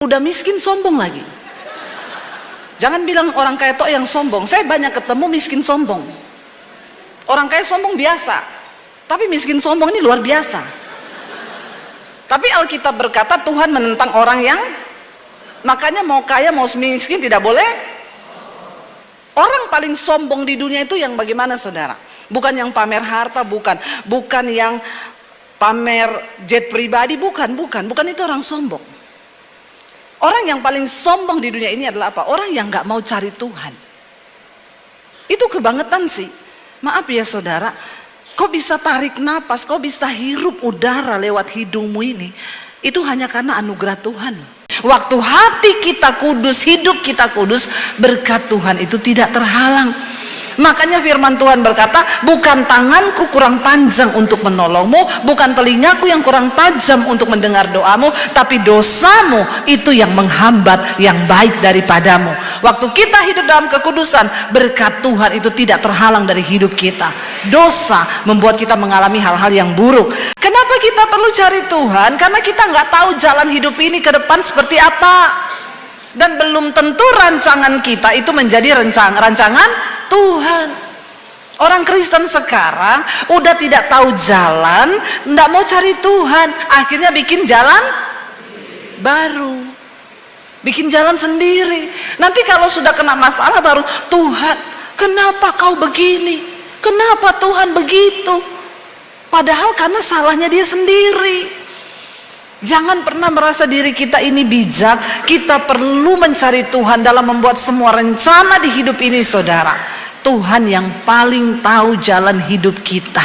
Udah miskin sombong lagi. Jangan bilang orang kaya tok yang sombong. Saya banyak ketemu miskin sombong. Orang kaya sombong biasa, tapi miskin sombong ini luar biasa. Tapi Alkitab berkata Tuhan menentang orang yang, makanya mau kaya mau miskin tidak boleh. Orang paling sombong di dunia itu yang bagaimana, saudara? Bukan yang pamer harta, bukan yang pamer jet pribadi, bukan itu orang sombong. Orang yang paling sombong di dunia ini adalah apa? Orang yang gak mau cari Tuhan. Itu kebangetan sih. Maaf ya saudara, kok bisa tarik napas, kok bisa hirup udara lewat hidungmu ini? Itu hanya karena anugerah Tuhan. Waktu hati kita kudus, hidup kita kudus, berkat Tuhan itu tidak terhalang. Makanya firman Tuhan berkata, bukan tanganku kurang panjang untuk menolongmu, bukan telingaku yang kurang tajam untuk mendengar doamu, tapi dosamu itu yang menghambat yang baik daripadamu. Waktu kita hidup dalam kekudusan, berkat Tuhan itu tidak terhalang dari hidup kita. Dosa membuat kita mengalami hal-hal yang buruk. Kenapa kita perlu cari Tuhan? Karena kita nggak tahu jalan hidup ini ke depan seperti apa. Dan belum tentu rancangan kita itu menjadi rancangan Tuhan. Orang Kristen sekarang udah tidak tahu jalan, nggak mau cari Tuhan, akhirnya bikin jalan baru, bikin jalan sendiri. Nanti kalau sudah kena masalah baru, Tuhan kenapa kau begini, kenapa Tuhan begitu, padahal karena salahnya dia sendiri. Jangan pernah merasa diri kita ini bijak. Kita perlu mencari Tuhan dalam membuat semua rencana di hidup ini, saudara. Tuhan yang paling tahu jalan hidup kita,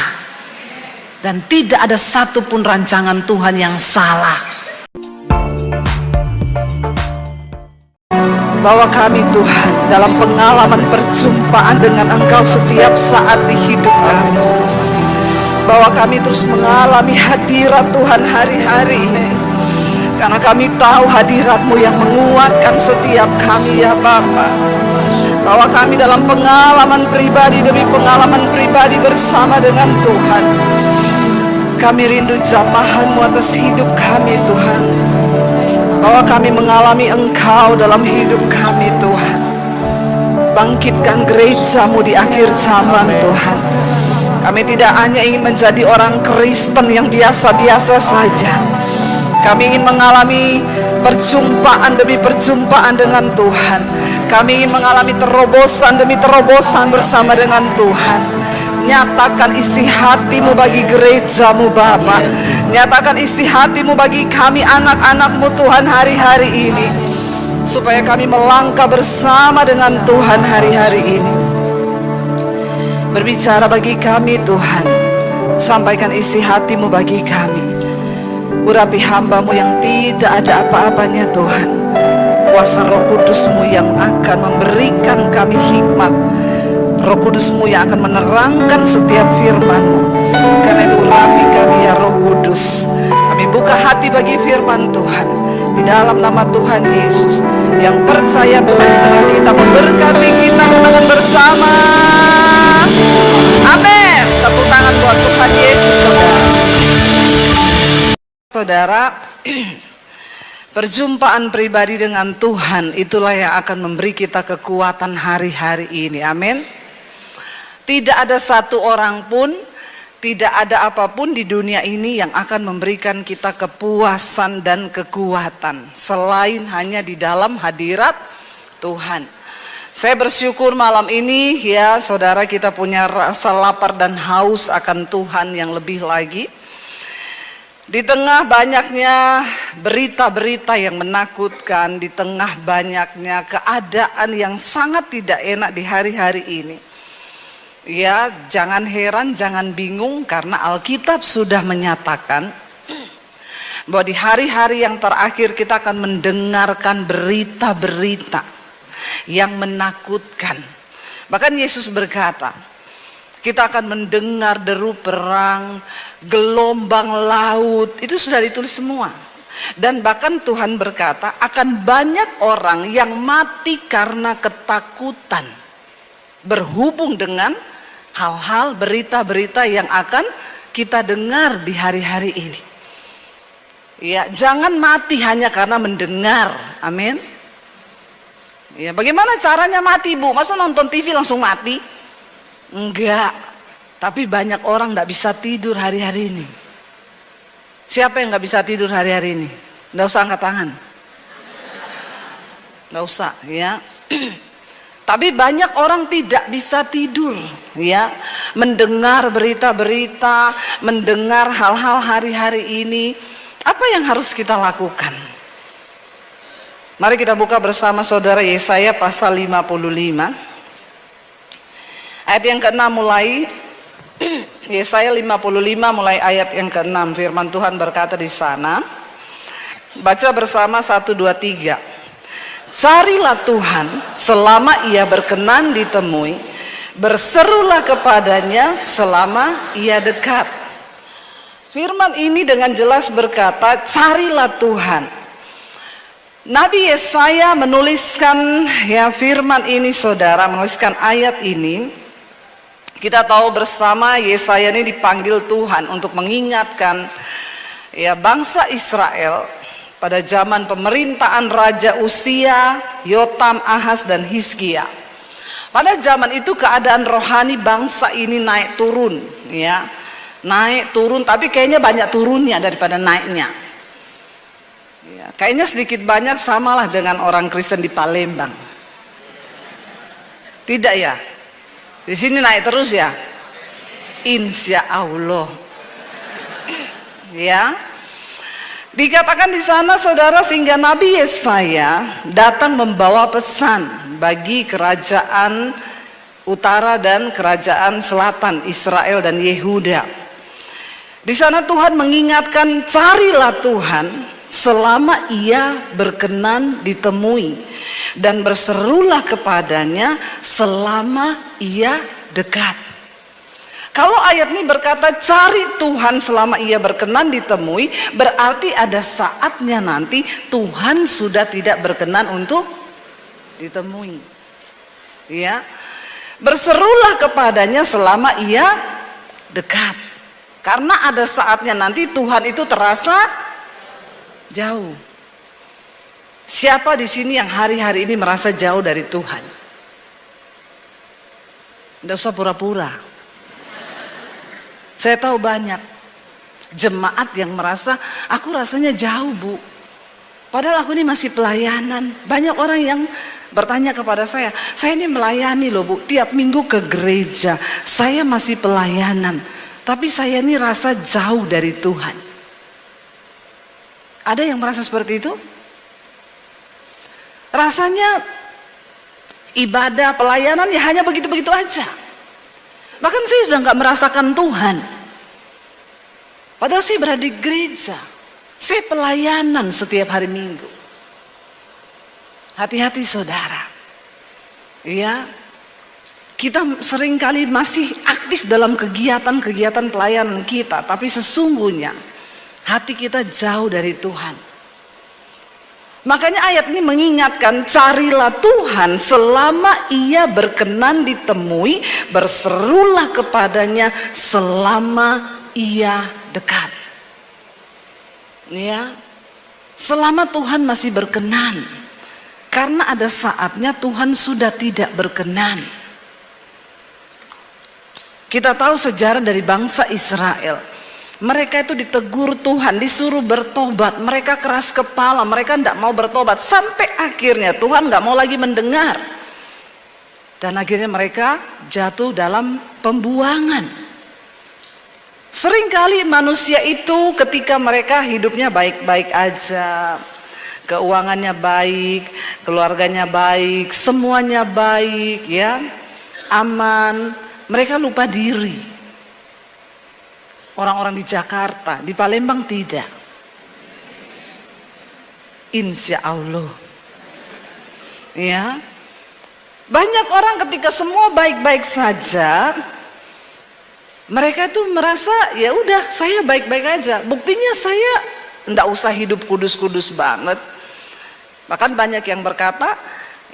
dan tidak ada satupun rancangan Tuhan yang salah. Bawa kami Tuhan dalam pengalaman perjumpaan dengan Engkau setiap saat di hidup kami. Bawa kami terus mengalami hadirat Tuhan hari-hari ini, karena kami tahu hadirat-Mu yang menguatkan setiap kami ya Bapa. Bawa kami dalam pengalaman pribadi demi pengalaman pribadi bersama dengan Tuhan. Kami rindu jamahan-Mu atas hidup kami Tuhan. Bawa kami mengalami Engkau dalam hidup kami Tuhan. Bangkitkan gereja-Mu di akhir zaman Tuhan. Kami tidak hanya ingin menjadi orang Kristen yang biasa-biasa saja. Kami ingin mengalami perjumpaan demi perjumpaan dengan Tuhan. Kami ingin mengalami terobosan demi terobosan bersama dengan Tuhan. Nyatakan isi hati-Mu bagi gereja-Mu Bapa. Nyatakan isi hati-Mu bagi kami anak-anak-Mu Tuhan hari-hari ini, supaya kami melangkah bersama dengan Tuhan hari-hari ini. Berbicara bagi kami Tuhan, sampaikan isi hati-Mu bagi kami. Urapi hamba-Mu yang tidak ada apa-apanya Tuhan. Kuasa Roh Kudus-Mu yang akan memberikan kami hikmat, Roh Kudus-Mu yang akan menerangkan setiap firman-Mu. Karena itu urapi kami ya Roh Kudus. Kami buka hati bagi firman Tuhan, di dalam nama Tuhan Yesus. Yang percaya Tuhan di tengah kita memberkati kita dengan bersama. Amin. Tepuk tangan buat Tuhan Yesus, saudara. Saudara, perjumpaan pribadi dengan Tuhan itulah yang akan memberi kita kekuatan hari-hari ini. Amin. Tidak ada satu orang pun, tidak ada apapun di dunia ini yang akan memberikan kita kepuasan dan kekuatan selain hanya di dalam hadirat Tuhan. Saya bersyukur malam ini ya saudara, kita punya rasa lapar dan haus akan Tuhan yang lebih lagi. Di tengah banyaknya berita-berita yang menakutkan, di tengah banyaknya keadaan yang sangat tidak enak di hari-hari ini, ya jangan heran, jangan bingung, karena Alkitab sudah menyatakan bahwa di hari-hari yang terakhir kita akan mendengarkan berita-berita yang menakutkan. Bahkan Yesus berkata, kita akan mendengar deru perang, gelombang laut, itu sudah ditulis semua. Dan bahkan Tuhan berkata akan banyak orang yang mati karena ketakutan berhubung dengan hal-hal berita-berita yang akan kita dengar di hari-hari ini. Ya, jangan mati hanya karena mendengar. Amin. Ya, bagaimana caranya mati, Bu? Masa nonton TV langsung mati? Enggak. Tapi banyak orang tidak bisa tidur hari-hari ini. Siapa yang nggak bisa tidur hari-hari ini? Nggak usah angkat tangan. Nggak usah, ya. Tapi banyak orang tidak bisa tidur, ya, mendengar berita-berita, mendengar hal-hal hari-hari ini. Apa yang harus kita lakukan? Mari kita buka bersama saudara Yesaya pasal 55. Ayat yang ke-6 mulai. Yesaya 55 mulai ayat yang ke-6. Firman Tuhan berkata di sana. Baca bersama 1, 2, 3. Carilah Tuhan selama ia berkenan ditemui, berserulah kepadanya selama ia dekat. Firman ini dengan jelas berkata, carilah Tuhan. Nabi Yesaya menuliskan ya firman ini, saudara, menuliskan ayat ini. Kita tahu bersama Yesaya ini dipanggil Tuhan untuk mengingatkan ya bangsa Israel pada zaman pemerintahan Raja Uzia, Yotam, Ahaz, dan Hizkia. Pada zaman itu keadaan rohani bangsa ini naik turun, ya, naik turun, tapi kayaknya banyak turunnya daripada naiknya. Ya, kayaknya sedikit banyak samalah dengan orang Kristen di Palembang. Tidak ya? Di sini naik terus ya? Insya Allah. Ya. Dikatakan di sana, saudara, sehingga Nabi Yesaya datang membawa pesan bagi kerajaan utara dan kerajaan selatan Israel dan Yehuda. Di sana Tuhan mengingatkan, carilah Tuhan selama ia berkenan ditemui, dan berserulah kepadanya selama ia dekat. Kalau ayat ini berkata cari Tuhan selama ia berkenan ditemui, berarti ada saatnya nanti Tuhan sudah tidak berkenan untuk ditemui. Ya. Berserulah kepadanya selama ia dekat. Karena ada saatnya nanti Tuhan itu terasa jauh. Siapa di sini yang hari-hari ini merasa jauh dari Tuhan? Tidak usah pura-pura. Saya tahu banyak jemaat yang merasa, aku rasanya jauh, Bu. Padahal aku ini masih pelayanan. Banyak orang yang bertanya kepada saya ini melayani loh, Bu. Tiap minggu ke gereja, saya masih pelayanan. Tapi saya ini rasa jauh dari Tuhan. Ada yang merasa seperti itu? Rasanya ibadah, pelayanan ya hanya begitu-begitu aja. Bahkan saya sudah nggak merasakan Tuhan. Padahal saya berada di gereja. Saya pelayanan setiap hari Minggu. Hati-hati saudara. Ya, kita seringkali masih aktif dalam kegiatan-kegiatan pelayanan kita. Tapi sesungguhnya hati kita jauh dari Tuhan. Makanya ayat ini mengingatkan, carilah Tuhan selama ia berkenan ditemui, berserulah kepadanya selama ia dekat. Ya, selama Tuhan masih berkenan, karena ada saatnya Tuhan sudah tidak berkenan. Kita tahu sejarah dari bangsa Israel. Mereka itu ditegur Tuhan, disuruh bertobat. Mereka keras kepala, mereka tidak mau bertobat. Sampai akhirnya Tuhan nggak mau lagi mendengar. Dan akhirnya mereka jatuh dalam pembuangan. Seringkali manusia itu ketika mereka hidupnya baik-baik aja, keuangannya baik, keluarganya baik, semuanya baik, ya, aman, mereka lupa diri. Orang-orang di Jakarta, di Palembang tidak. Insya Allah. Ya. Banyak orang ketika semua baik-baik saja, mereka itu merasa ya udah saya baik-baik aja. Buktinya saya enggak usah hidup kudus-kudus banget. Bahkan banyak yang berkata,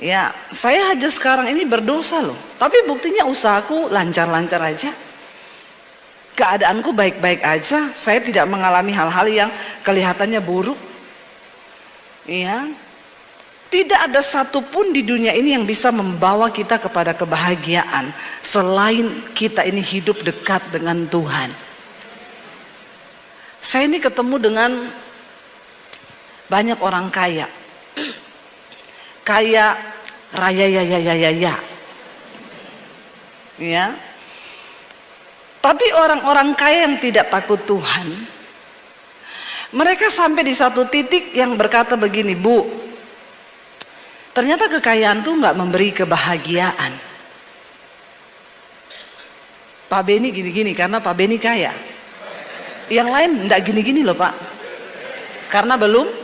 ya saya aja sekarang ini berdosa loh. Tapi buktinya usahaku lancar-lancar aja. Keadaanku baik-baik aja, saya tidak mengalami hal-hal yang kelihatannya buruk. Ya, tidak ada satupun di dunia ini yang bisa membawa kita kepada kebahagiaan selain kita ini hidup dekat dengan Tuhan. Saya ini ketemu dengan banyak orang kaya, kaya raya ya. Tapi orang-orang kaya yang tidak takut Tuhan, mereka sampai di satu titik yang berkata begini, Bu, ternyata kekayaan tuh nggak memberi kebahagiaan. Pak Beni gini-gini karena Pak Beni kaya. Yang lain nggak gini-gini loh Pak, karena belum.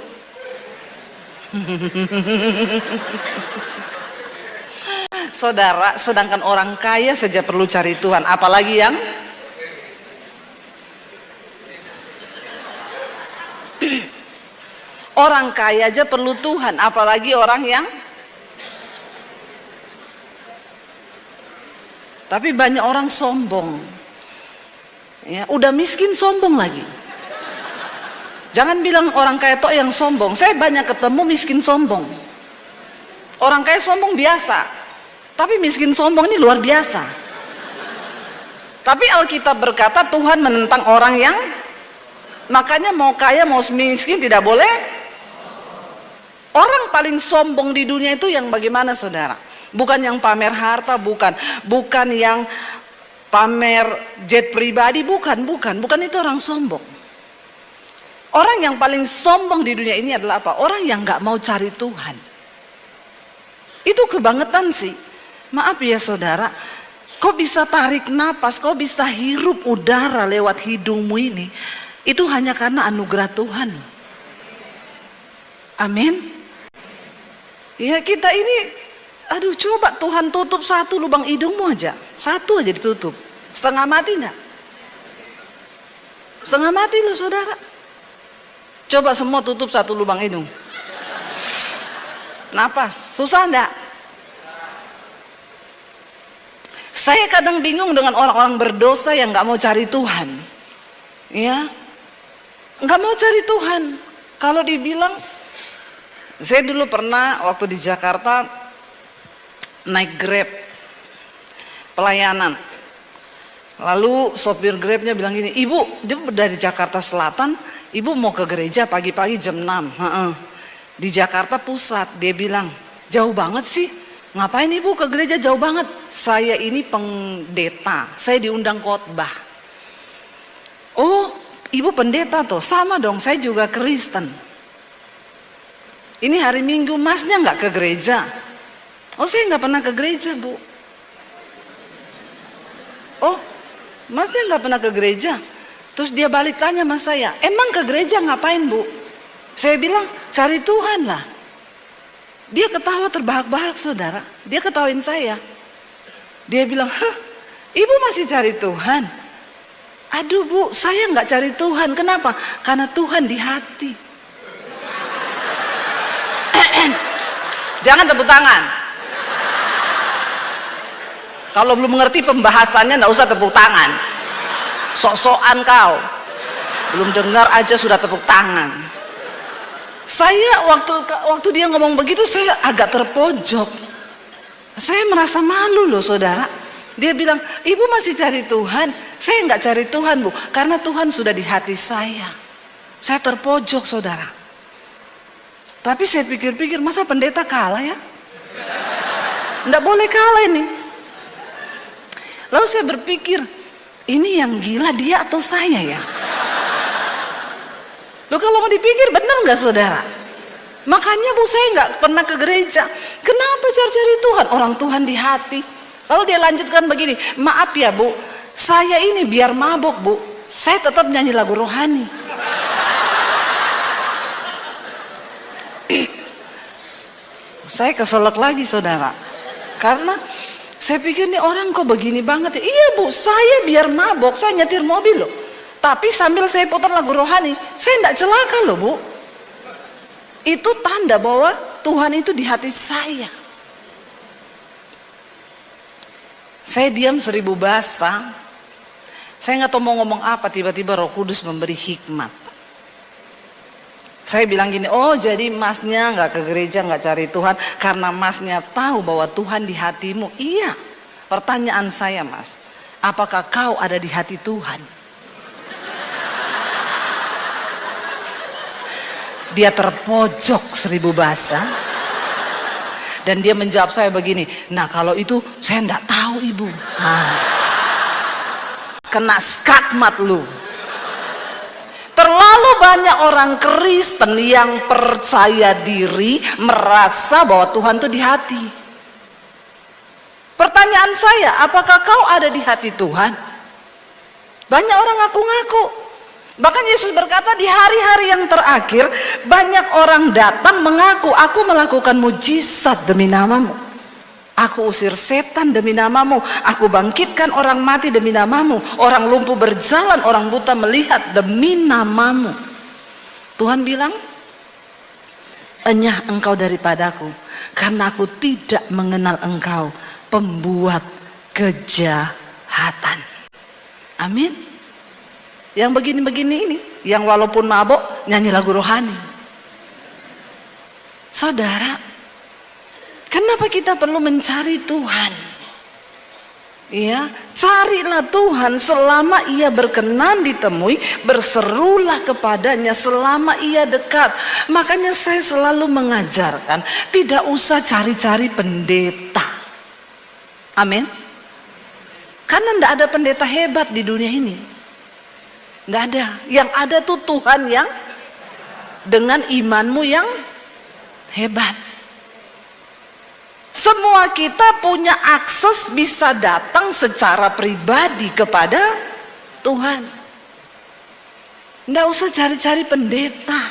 Saudara, sedangkan orang kaya saja perlu cari Tuhan, apalagi yang orang kaya aja perlu Tuhan, apalagi orang yang. Tapi banyak orang sombong, ya, udah miskin sombong lagi. Jangan bilang orang kaya tok yang sombong. Saya banyak ketemu miskin sombong. Orang kaya sombong biasa, tapi miskin sombong ini luar biasa. Tapi Alkitab berkata Tuhan menentang orang yang, makanya mau kaya mau miskin tidak boleh. Orang paling sombong di dunia itu yang bagaimana saudara? Bukan yang pamer harta, bukan yang pamer jet pribadi, bukan itu orang sombong. Orang yang paling sombong di dunia ini adalah apa? Orang yang nggak mau cari Tuhan. Itu kebangetan sih. Maaf ya saudara, kau bisa tarik napas, kau bisa hirup udara lewat hidungmu ini, itu hanya karena anugerah Tuhan. Amin. Ya kita ini, aduh coba Tuhan tutup satu lubang hidungmu aja, satu aja ditutup, setengah mati enggak? Setengah mati loh saudara. Coba semua tutup satu lubang hidung. Napas, susah enggak? Saya kadang bingung dengan orang-orang berdosa yang nggak mau cari Tuhan, ya, nggak mau cari Tuhan. Kalau dibilang, saya dulu pernah waktu di Jakarta naik Grab pelayanan, lalu sopir Grabnya bilang gini, Ibu, dia dari Jakarta Selatan. Ibu mau ke gereja pagi-pagi jam 6 di Jakarta Pusat. Dia bilang, jauh banget sih, ngapain ibu ke gereja jauh banget? Saya ini pendeta, saya diundang khotbah. Oh, ibu pendeta tuh, sama dong, saya juga Kristen. Ini hari Minggu, masnya nggak ke gereja? Oh, saya nggak pernah ke gereja bu. Oh, masnya nggak pernah ke gereja? Terus dia balik tanya sama saya, emang ke gereja ngapain bu? Saya bilang, cari Tuhan lah. Dia ketawa terbahak-bahak saudara, dia ketawain saya. Dia bilang, ibu masih cari Tuhan? Aduh bu, saya nggak cari Tuhan, kenapa? Karena Tuhan di hati. Jangan tepuk tangan. Kalau belum mengerti pembahasannya nggak usah tepuk tangan. Sok-sokan kau, belum dengar aja sudah tepuk tangan. Saya waktu dia ngomong begitu saya agak terpojok. Saya merasa malu loh saudara. Dia bilang, ibu masih cari Tuhan? Saya nggak cari Tuhan bu, karena Tuhan sudah di hati saya. Saya terpojok saudara. Tapi saya pikir-pikir, masa pendeta kalah ya? Nggak boleh kalah ini. Lalu saya berpikir, ini yang gila dia atau saya ya? Loh kalau mau dipikir benar nggak saudara? Makanya bu saya nggak pernah ke gereja. Kenapa cari-cari Tuhan? Orang Tuhan di hati. Lalu dia lanjutkan begini, maaf ya bu, saya ini biar mabok bu, saya tetap nyanyi lagu rohani. Saya keselak lagi saudara, karena saya pikir nih orang kok begini banget ya. Iya bu, saya biar mabok, saya nyetir mobil loh. Tapi sambil saya putar lagu rohani, saya tidak celaka loh bu. Itu tanda bahwa Tuhan itu di hati saya. Saya diam 1000 bahasa. Saya nggak tahu mau ngomong apa, tiba-tiba Roh Kudus memberi hikmat. Saya bilang gini, oh jadi masnya nggak ke gereja, nggak cari Tuhan karena masnya tahu bahwa Tuhan di hatimu. Iya. Pertanyaan saya, Mas, apakah kau ada di hati Tuhan? Dia terpojok 1000 bahasa dan dia menjawab saya begini, nah kalau itu saya enggak tahu ibu. Kena skakmat lu. Terlalu banyak orang Kristen yang percaya diri merasa bahwa Tuhan itu di hati. Pertanyaan saya, apakah kau ada di hati Tuhan? Banyak orang ngaku-ngaku. Bahkan Yesus berkata di hari-hari yang terakhir banyak orang datang mengaku, aku melakukan mujizat demi namamu. Aku usir setan demi namamu. Aku bangkitkan orang mati demi namamu. Orang lumpuh berjalan, orang buta melihat demi namamu. Tuhan bilang, enyah engkau daripadaku, karena aku tidak mengenal engkau, pembuat kejahatan. Amin. Yang begini-begini ini, yang walaupun mabok nyanyi lagu rohani. Saudara, kenapa kita perlu mencari Tuhan? Ya, carilah Tuhan selama Ia berkenan ditemui, berserulah kepadanya selama Ia dekat. Makanya saya selalu mengajarkan, tidak usah cari-cari pendeta. Amin. Karena tidak ada pendeta hebat di dunia ini. Nggak ada. Yang ada tuh Tuhan yang dengan imanmu yang hebat. Semua kita punya akses bisa datang secara pribadi kepada Tuhan. Nggak usah cari-cari pendeta.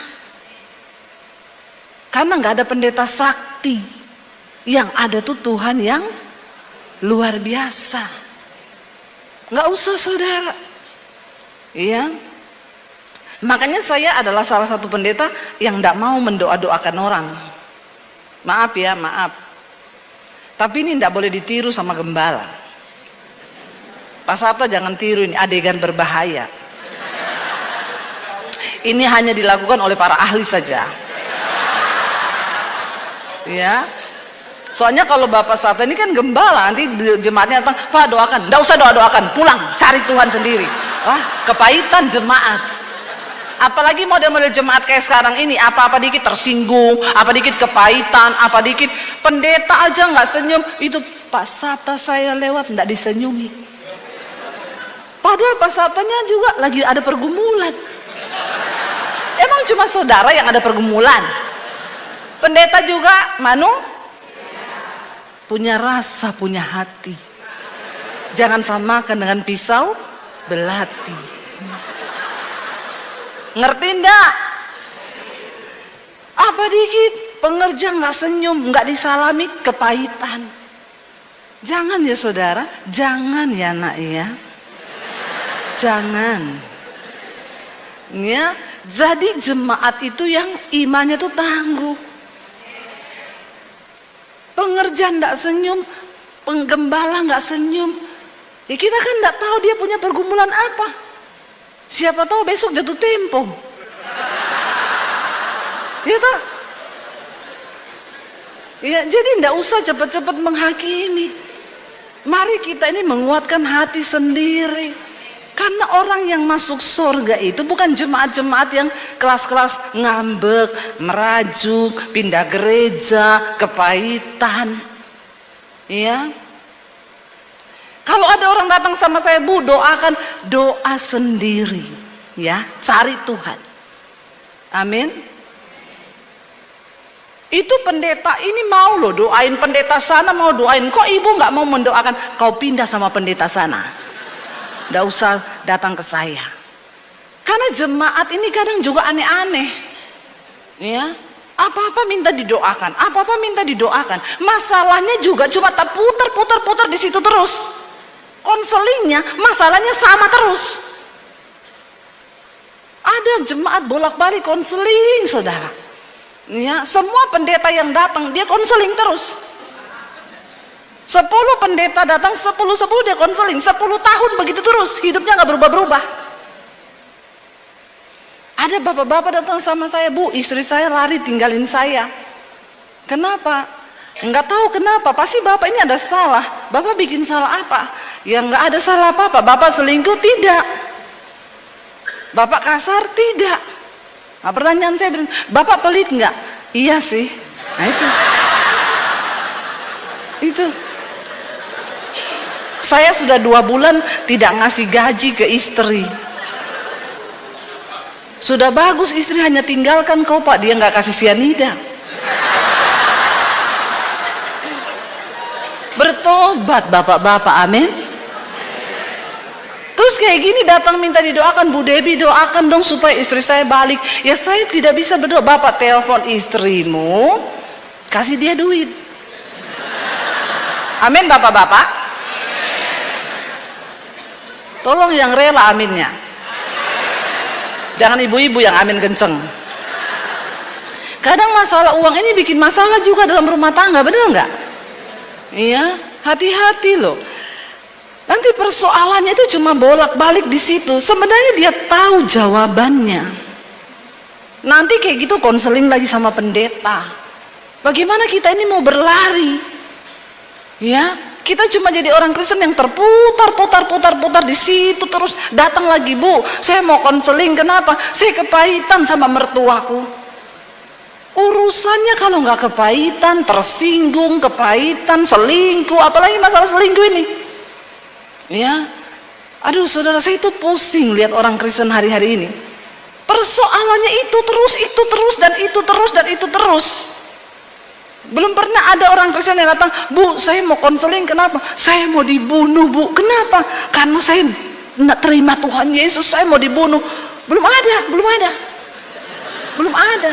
Karena nggak ada pendeta sakti. Yang ada tuh Tuhan yang luar biasa. Nggak usah, saudara. Iya. Makanya saya adalah salah satu pendeta yang tidak mau mendoa-doakan orang. Maaf ya, maaf. Tapi ini tidak boleh ditiru sama gembala. Pak Sabta jangan tiru, ini adegan berbahaya. Ini hanya dilakukan oleh para ahli saja. Ya. Soalnya kalau Bapak Sabta ini kan gembala, nanti jemaatnya datang, Pak doakan. Tidak usah doa-doakan, pulang, cari Tuhan sendiri. Wah, kepahitan jemaat. Apalagi model-model jemaat kayak sekarang ini, apa-apa dikit tersinggung, apa dikit kepahitan, apa dikit pendeta aja nggak senyum. Itu Pak Sabta saya lewat nggak disenyumi. Padahal Pak Sabtanya juga lagi ada pergumulan. Emang cuma saudara yang ada pergumulan? Pendeta juga punya rasa, punya hati. Jangan samakan dengan pisau belati. Ngerti enggak? Apa dikit pengerja nggak senyum, nggak disalami, kepahitan. Jangan ya saudara, jangan ya nak ya. Jangan. Ya, jadi jemaat itu yang imannya tuh tangguh. Pengerja nggak senyum, penggembala nggak senyum. Ya kita kan nggak tahu dia punya pergumulan apa. Siapa tahu besok jatuh tempo. Ya tak? Ya, jadi tidak usah cepat-cepat menghakimi. Mari kita ini menguatkan hati sendiri. Karena orang yang masuk surga itu bukan jemaat-jemaat yang kelas-kelas ngambek, merajuk, pindah gereja, kepahitan. Ya. Kalau ada orang datang sama saya, Bu, doakan, doa sendiri, ya, cari Tuhan. Amin. Itu pendeta ini mau loh doain pendeta sana, mau doain. Kok ibu nggak mau mendoakan? Kau pindah sama pendeta sana. Nggak usah datang ke saya. Karena jemaat ini kadang juga aneh-aneh, ya. Apa-apa minta didoakan, apa-apa minta didoakan. Masalahnya juga cuma tak putar di situ terus. Konselingnya, masalahnya sama terus. Ada jemaat bolak-balik konseling, saudara. Ya, semua pendeta yang datang dia konseling terus. 10 pendeta datang, 10 dia konseling. 10 tahun begitu terus, hidupnya nggak berubah-berubah. Ada bapak-bapak datang sama saya, Bu, istri saya lari tinggalin saya. Kenapa? Enggak tahu kenapa, pasti bapak ini ada salah. Bapak bikin salah apa? Ya enggak ada salah apa-apa. Bapak selingkuh? Tidak. Bapak kasar? Tidak. Nah, pertanyaan saya, bapak pelit enggak? Iya sih. Nah itu. Saya sudah 2 bulan tidak ngasih gaji ke istri. Sudah bagus istri, hanya tinggalkan kau Pak, dia nggak kasih sianida. Bertobat bapak-bapak, amin. Terus kayak gini datang minta didoakan, Bu Debi doakan dong supaya istri saya balik. Ya saya tidak bisa berdoa. Bapak telepon istrimu, kasih dia duit. Amin bapak-bapak. Tolong yang rela aminnya. Jangan ibu-ibu yang amin kenceng. Kadang masalah uang ini bikin masalah juga dalam rumah tangga, benar nggak? Iya, hati-hati loh. Nanti persoalannya itu cuma bolak-balik di situ. Sebenarnya dia tahu jawabannya. Nanti kayak gitu konseling lagi sama pendeta. Bagaimana kita ini mau berlari? Ya, kita cuma jadi orang Kristen yang terputar di situ terus. Datang lagi, Bu, saya mau konseling. Kenapa? Saya kepahitan sama mertuaku. Urusannya kalau nggak kepahitan, tersinggung, kepahitan, selingkuh, apalagi masalah selingkuh ini. Ya, aduh saudara, saya itu pusing lihat orang Kristen hari-hari ini. Persoalannya itu terus. Belum pernah ada orang Kristen yang datang, Bu, saya mau konseling. Kenapa? Saya mau dibunuh, Bu. Kenapa? Karena saya tidak terima Tuhan Yesus, saya mau dibunuh. Belum ada.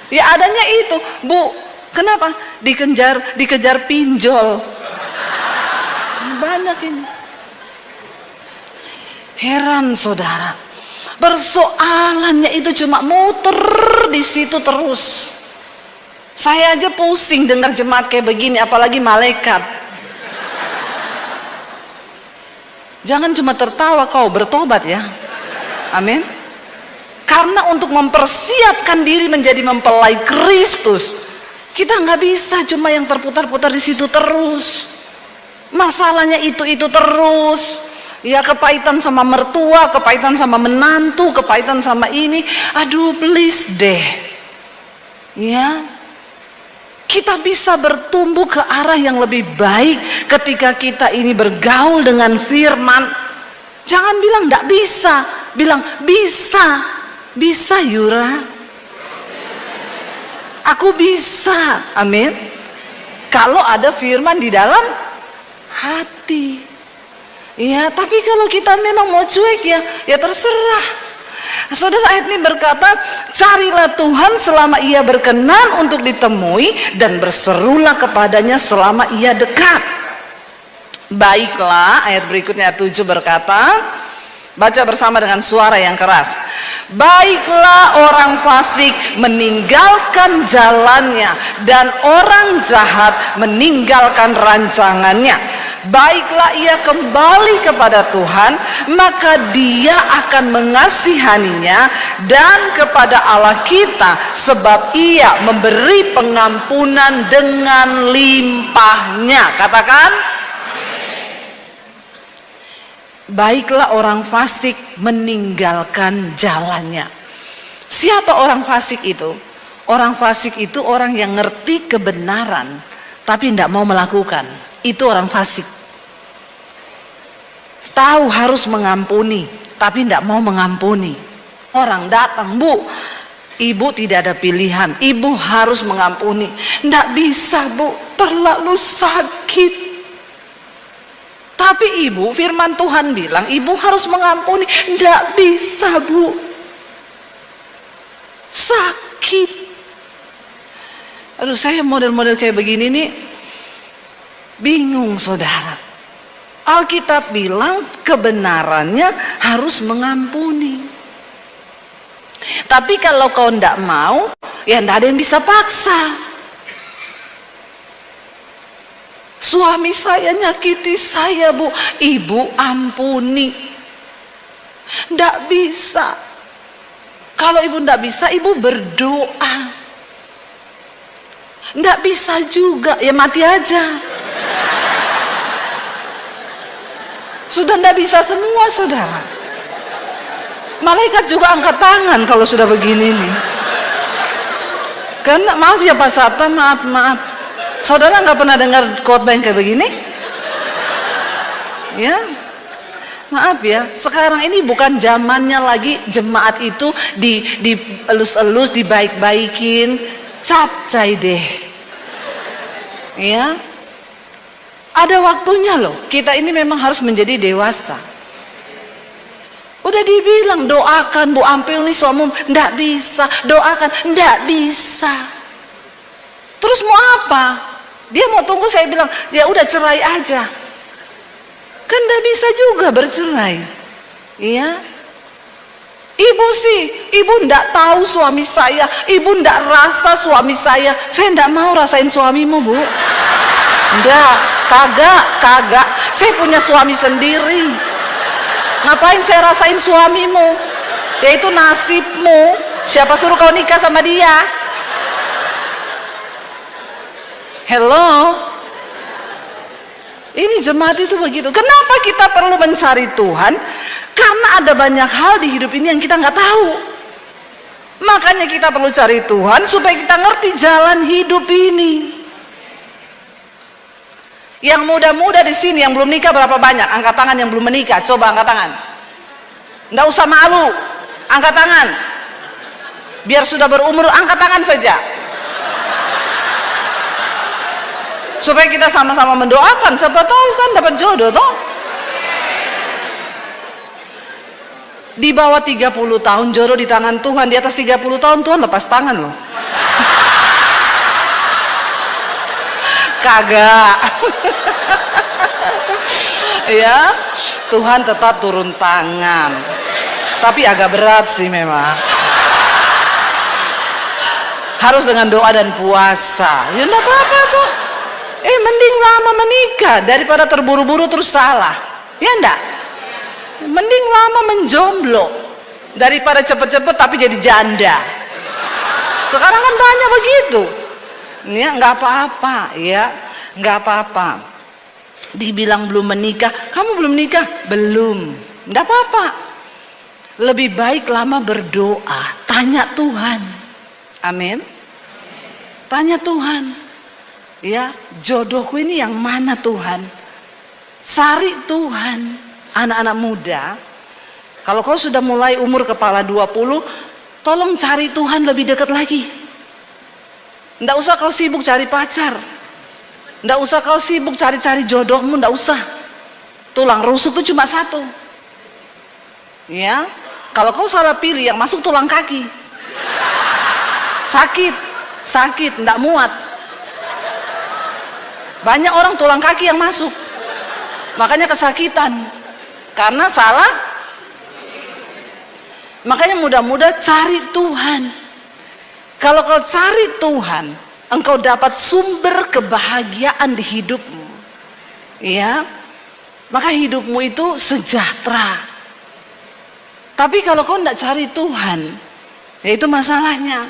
Ya adanya itu, Bu. Kenapa? Dikejar pinjol. Banyak ini. Heran saudara. Persoalannya itu cuma muter di situ terus. Saya aja pusing dengar jemaat kayak begini, apalagi malaikat. Jangan cuma tertawa, kau bertobat ya. Amin. Karena untuk mempersiapkan diri menjadi mempelai Kristus, kita nggak bisa cuma yang terputar-putar di situ terus. Masalahnya itu terus. Ya kepahitan sama mertua, kepahitan sama menantu, kepahitan sama ini. Aduh please deh. Ya. Kita bisa bertumbuh ke arah yang lebih baik ketika kita ini bergaul dengan firman. Jangan bilang enggak bisa, bilang bisa. Bisa Yura. Aku bisa. Amin. Kalau ada firman di dalam hati. Ya, tapi kalau kita memang mau cuek ya terserah. Saudara, ayat ini berkata, carilah Tuhan selama ia berkenan untuk ditemui dan berserulah kepadanya selama ia dekat. Baiklah, ayat berikutnya 7 berkata, baca bersama dengan suara yang keras. Baiklah orang fasik meninggalkan jalannya dan orang jahat meninggalkan rancangannya. Baiklah ia kembali kepada Tuhan, maka dia akan mengasihaninya, dan kepada Allah kita, sebab ia memberi pengampunan dengan limpahnya. Katakan, baiklah orang fasik meninggalkan jalannya. Siapa orang fasik itu? Orang fasik itu orang yang ngerti kebenaran tapi tidak mau melakukan. Itu orang fasik. Tahu harus mengampuni tapi tidak mau mengampuni. Orang datang, Bu, Ibu tidak ada pilihan, Ibu harus mengampuni. Tidak bisa, Bu, terlalu sakit. Tapi Ibu, firman Tuhan bilang Ibu harus mengampuni. Tidak bisa, Bu, sakit. Aduh, saya model-model kayak begini nih bingung saudara. Alkitab bilang kebenarannya harus mengampuni. Tapi kalau kau tidak mau, ya tidak ada yang bisa paksa. Suami saya nyakiti saya, Bu, Ibu ampuni. Tidak bisa. Kalau ibu tidak bisa, ibu berdoa. Tidak bisa juga, ya mati aja. Sudah tidak bisa semua, saudara. Malaikat juga angkat tangan kalau sudah begini nih. Karena maaf ya Pak Sabta, maaf. Saudara nggak pernah dengar khotbah yang kayak begini? Ya, maaf ya. Sekarang ini bukan zamannya lagi jemaat itu dielus-elus, dibaik-baikin, capcay deh. Ya, ada waktunya loh. Kita ini memang harus menjadi dewasa. Udah dibilang doakan Bu Ampil nih suamimu, ndak bisa. Doakan, ndak bisa. Terus mau apa? Dia mau tunggu, saya bilang ya udah cerai aja. Kan ndak bisa juga bercerai. Iya. Ibu sih, ibu ndak tahu suami saya, ibu ndak rasa suami saya. Saya ndak mau rasain suamimu, Bu. Ndak, kagak. Saya punya suami sendiri. Ngapain saya rasain suamimu? Yaitu nasibmu. Siapa suruh kau nikah sama dia? Hello. Ini jemaat itu begitu. Kenapa kita perlu mencari Tuhan? Karena ada banyak hal di hidup ini yang kita nggak tahu. Makanya kita perlu cari Tuhan supaya kita ngerti jalan hidup ini. Yang muda-muda di sini yang belum nikah berapa banyak? Angkat tangan yang belum menikah. Coba angkat tangan. Nggak usah malu. Angkat tangan. Biar sudah berumur, angkat tangan saja. Supaya kita sama-sama mendoakan. Siapa tahu kan dapat jodoh toh. Di bawah 30 tahun jodoh di tangan Tuhan. Di atas 30 tahun Tuhan lepas tangan loh. Kagak. Ya, Tuhan tetap turun tangan. Tapi agak berat sih memang. Harus dengan doa dan puasa. Ya enggak apa-apa tuh. Mending lama menikah daripada terburu-buru terus salah. Ya enggak? Mending lama menjomblo daripada cepet-cepet tapi jadi janda. Sekarang kan banyak begitu. Ya nggak apa-apa, ya nggak apa-apa. Dibilang belum menikah, kamu belum nikah? Belum, nggak apa-apa. Lebih baik lama berdoa, tanya Tuhan. Amin. Tanya Tuhan, ya jodohku ini yang mana Tuhan? Cari Tuhan. Anak-anak muda, kalau kau sudah mulai umur kepala 20, tolong cari Tuhan lebih dekat lagi. Nggak usah kau sibuk cari pacar. Nggak usah kau sibuk cari-cari jodohmu, nggak usah. Tulang rusuk itu cuma satu. Ya, kalau kau salah pilih yang masuk tulang kaki. Sakit, nggak muat. Banyak orang tulang kaki yang masuk. Makanya kesakitan. Karena salah. Makanya mudah-mudah cari Tuhan. Kalau kau cari Tuhan, engkau dapat sumber kebahagiaan di hidupmu. Ya, maka hidupmu itu sejahtera. Tapi kalau kau tidak cari Tuhan, ya itu masalahnya.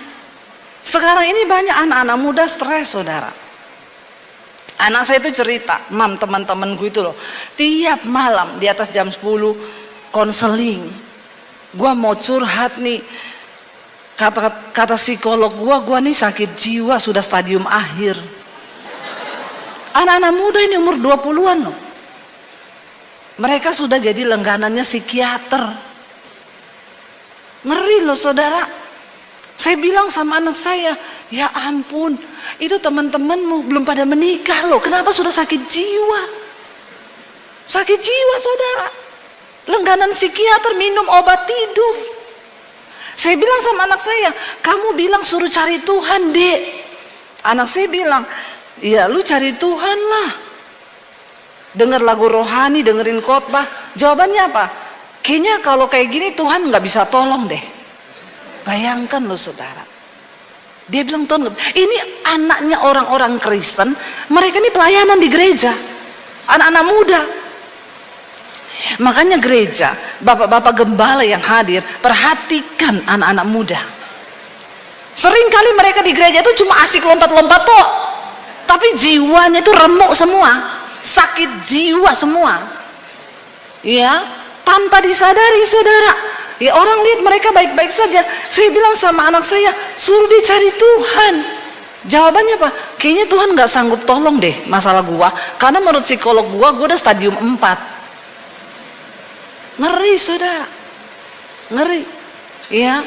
Sekarang ini banyak anak-anak muda stres, saudara. Anak saya itu cerita, mam teman-temanku itu loh, tiap malam di atas jam 10 konseling. Gua mau curhat nih. Kata psikolog gua nih sakit jiwa sudah stadium akhir. Anak-anak muda ini umur 20-an loh. Mereka sudah jadi langganannya psikiater. Ngeri loh saudara. Saya bilang sama anak saya, ya ampun, itu teman-temanmu belum pada menikah loh. Kenapa sudah sakit jiwa? Sakit jiwa saudara. Langganan psikiater, minum obat tidur. Saya bilang sama anak saya, kamu bilang suruh cari Tuhan, Dek. Anak saya bilang, ya lu cari Tuhan lah. Dengar lagu rohani, dengerin khotbah. Jawabannya apa? Kayaknya kalau kayak gini Tuhan nggak bisa tolong deh. Bayangkan loh saudara. Dia bilang, Tuhan, ini anaknya orang-orang Kristen. Mereka ini pelayanan di gereja. Anak-anak muda. Makanya gereja, bapak-bapak gembala yang hadir, perhatikan anak-anak muda. Seringkali mereka di gereja itu cuma asik lompat-lompat toh, tapi jiwanya itu remuk semua, sakit jiwa semua. Ya, tanpa disadari saudara. Ya, orang lihat mereka baik-baik saja. Saya bilang sama anak saya, suruh dia cari Tuhan. Jawabannya apa? Kayaknya Tuhan gak sanggup tolong deh masalah gua, karena menurut psikolog gua udah stadium 4. Ngeri saudara, ngeri. Ya,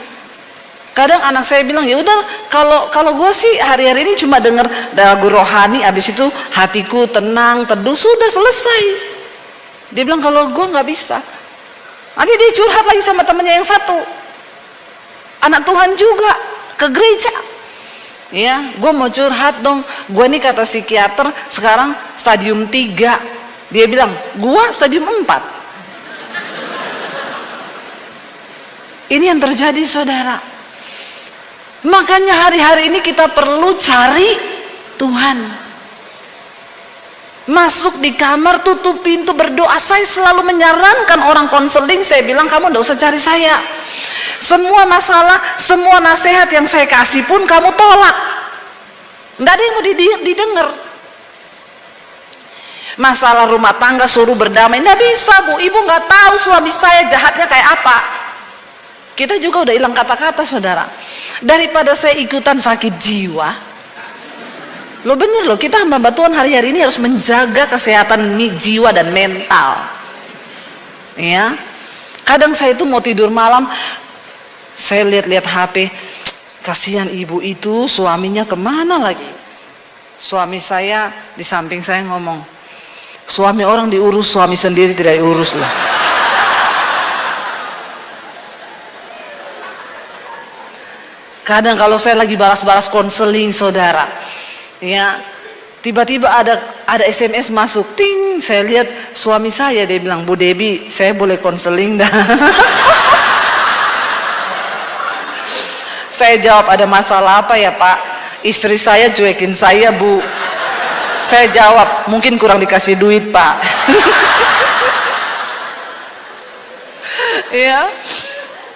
kadang anak saya bilang, ya udah, kalau gue sih hari-hari ini cuma dengar lagu rohani, abis itu hatiku tenang, teduh, sudah selesai. Dia bilang kalau gue nggak bisa. Nanti dia curhat lagi sama temennya yang satu, anak Tuhan juga, ke gereja. Ya, gue mau curhat dong. Gue nih kata psikiater sekarang stadium 3. Dia bilang, gue stadium 4. Ini yang terjadi saudara. Makanya hari-hari ini kita perlu cari Tuhan. Masuk di kamar, tutup pintu, berdoa. Saya selalu menyarankan orang konseling, saya bilang kamu tidak usah cari saya. Semua masalah, semua nasihat yang saya kasih pun kamu tolak. Tidak ada yang mau didengar. Masalah rumah tangga suruh berdamai, tidak bisa bu. Ibu nggak tahu suami saya jahatnya kayak apa. Kita juga udah hilang kata-kata saudara. Daripada saya ikutan sakit jiwa, lo bener loh, kita hamba Tuhan hari-hari ini harus menjaga kesehatan jiwa dan mental. Ya, kadang saya itu mau tidur malam, saya lihat-lihat HP, kasihan ibu itu suaminya kemana lagi. Suami saya di samping saya ngomong, suami orang diurus, suami sendiri tidak diurus lah. Kadang kalau saya lagi balas-balas konseling saudara, ya tiba-tiba ada SMS masuk, ting, saya lihat suami saya, dia bilang, Bu Debbie, saya boleh konseling dah. Saya jawab, ada masalah apa ya Pak? Istri saya cuekin saya Bu. Saya jawab, mungkin kurang dikasih duit Pak. Ya.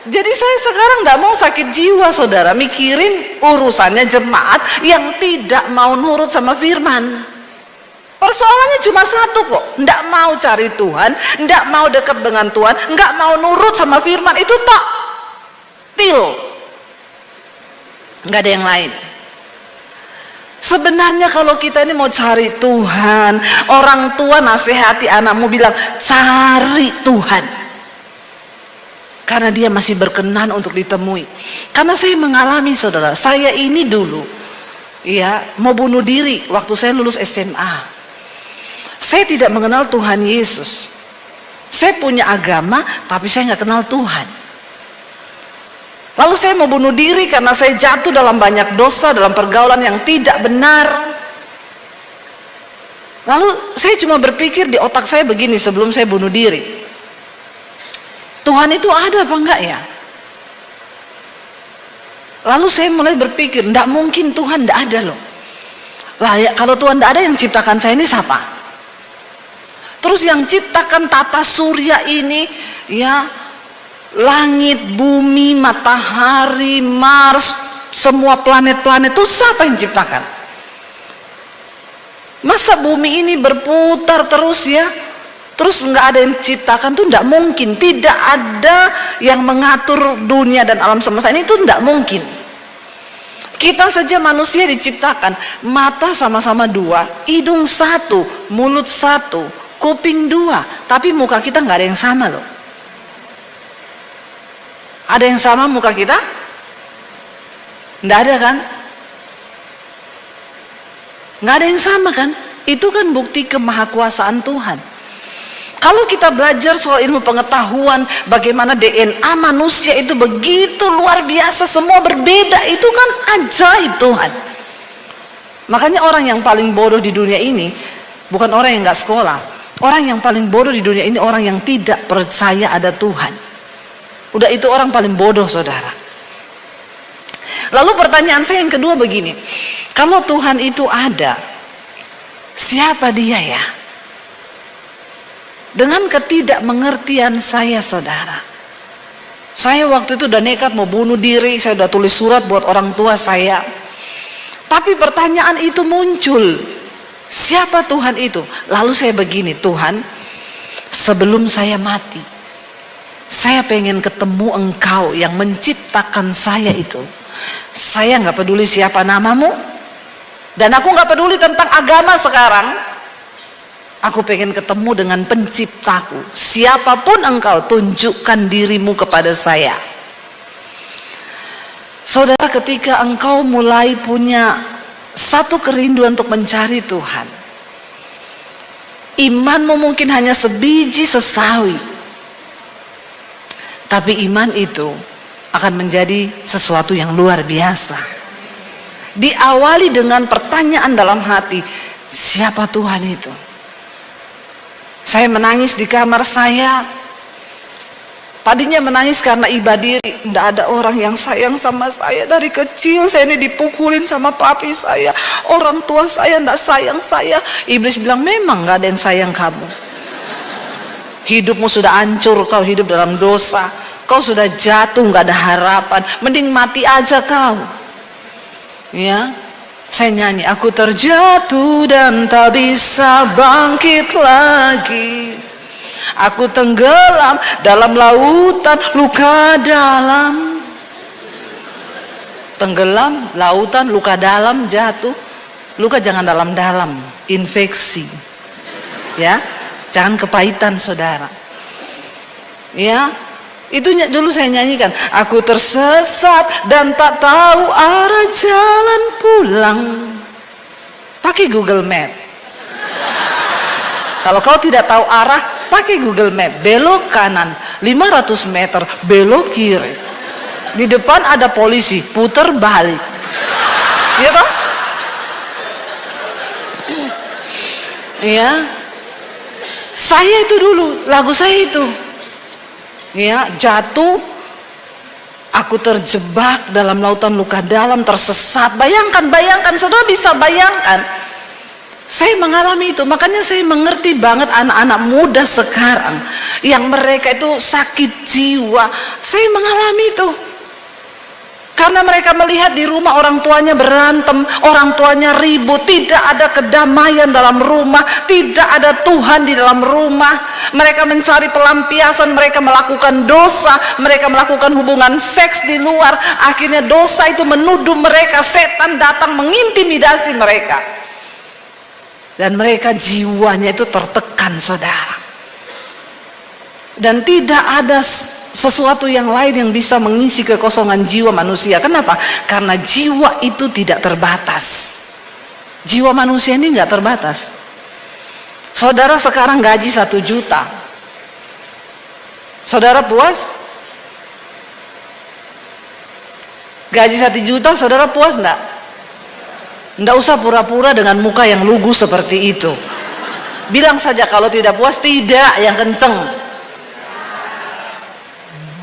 Jadi saya sekarang tidak mau sakit jiwa saudara, mikirin urusannya jemaat yang tidak mau nurut sama firman. Persoalannya cuma satu kok, tidak mau cari Tuhan, tidak mau dekat dengan Tuhan, nggak mau nurut sama firman, itu tak til, nggak ada yang lain. Sebenarnya kalau kita ini mau cari Tuhan, orang tua nasihati anakmu bilang cari Tuhan. Karena dia masih berkenan untuk ditemui. Karena saya mengalami saudara, saya ini dulu ya mau bunuh diri waktu saya lulus SMA. Saya tidak mengenal Tuhan Yesus. Saya punya agama tapi saya nggak kenal Tuhan. Lalu saya mau bunuh diri karena saya jatuh dalam banyak dosa, dalam pergaulan yang tidak benar. Lalu saya cuma berpikir di otak saya begini sebelum saya bunuh diri, Tuhan itu ada apa enggak ya? Lalu saya mulai berpikir, enggak mungkin Tuhan enggak ada loh. Lah ya, kalau Tuhan enggak ada, yang ciptakan saya ini siapa? Terus yang ciptakan tata surya ini, ya langit, bumi, matahari, Mars, semua planet-planet itu siapa yang ciptakan? Masa bumi ini berputar terus ya? Terus nggak ada yang ciptakan, tuh nggak mungkin. Tidak ada yang mengatur dunia dan alam semesta ini, tuh nggak mungkin. Kita saja manusia diciptakan, mata sama-sama 2, hidung 1, mulut 1, kuping 2, tapi muka kita nggak ada yang sama loh. Ada yang sama muka kita? Nggak ada kan? Nggak ada yang sama kan? Itu kan bukti kemahakuasaan Tuhan. Kalau kita belajar soal ilmu pengetahuan, bagaimana DNA manusia itu begitu luar biasa, semua berbeda, itu kan ajaib Tuhan. Makanya orang yang paling bodoh di dunia ini bukan orang yang nggak sekolah. Orang yang paling bodoh di dunia ini orang yang tidak percaya ada Tuhan. Udah itu orang paling bodoh saudara. Lalu pertanyaan saya yang kedua begini, kalau Tuhan itu ada, siapa dia ya? Dengan ketidakmengertian saya, saudara, saya waktu itu udah nekat mau bunuh diri. Saya udah tulis surat buat orang tua saya. Tapi pertanyaan itu muncul, siapa Tuhan itu? Lalu saya begini, Tuhan, sebelum saya mati, saya pengen ketemu Engkau yang menciptakan saya itu. Saya nggak peduli siapa namamu, dan aku nggak peduli tentang agama sekarang. Aku pengen ketemu dengan penciptaku. Siapapun Engkau, tunjukkan dirimu kepada saya. Saudara, ketika engkau mulai punya satu kerinduan untuk mencari Tuhan, imanmu mungkin hanya sebiji sesawi, tapi iman itu akan menjadi sesuatu yang luar biasa. Diawali dengan pertanyaan dalam hati, siapa Tuhan itu? Saya menangis di kamar saya. Tadinya menangis karena iba diri. Tidak ada orang yang sayang sama saya. Dari kecil saya ini dipukulin sama papi saya. Orang tua saya tidak sayang saya. Iblis bilang, memang gak ada yang sayang kamu. Hidupmu sudah hancur, kau hidup dalam dosa. Kau sudah jatuh, gak ada harapan. Mending mati aja kau. Ya, saya nyanyi, aku terjatuh dan tak bisa bangkit lagi. Aku tenggelam dalam lautan luka dalam. Tenggelam, lautan, luka dalam, jatuh. Luka jangan dalam-dalam, infeksi. Ya, jangan kepahitan, saudara. Ya, itu dulu saya nyanyikan. Aku tersesat dan tak tahu arah jalan pulang. Pakai Google Map. Kalau kau tidak tahu arah, pakai Google Map. Belok kanan 500 meter, belok kiri. Di depan ada polisi, putar balik. Iya toh? Iya. Saya itu dulu, lagu saya itu. Ya, jatuh, aku terjebak dalam lautan luka dalam, tersesat. Bayangkan, saudara bisa bayangkan. Saya mengalami itu, makanya saya mengerti banget anak-anak muda sekarang yang mereka itu sakit jiwa. Saya mengalami itu. Karena mereka melihat di rumah orang tuanya berantem, orang tuanya ribut, tidak ada kedamaian dalam rumah, tidak ada Tuhan di dalam rumah. Mereka mencari pelampiasan, mereka melakukan dosa, mereka melakukan hubungan seks di luar. Akhirnya dosa itu menuduh mereka, setan datang mengintimidasi mereka. Dan mereka jiwanya itu tertekan, saudara. Dan tidak ada sesuatu yang lain yang bisa mengisi kekosongan jiwa manusia. Kenapa? Karena jiwa itu tidak terbatas. Jiwa manusia ini nggak terbatas. Saudara sekarang gaji 1 juta. Saudara puas? Gaji 1 juta, saudara puas enggak? Nggak usah pura-pura dengan muka yang lugu seperti itu. Bilang saja kalau tidak puas, tidak, yang kenceng.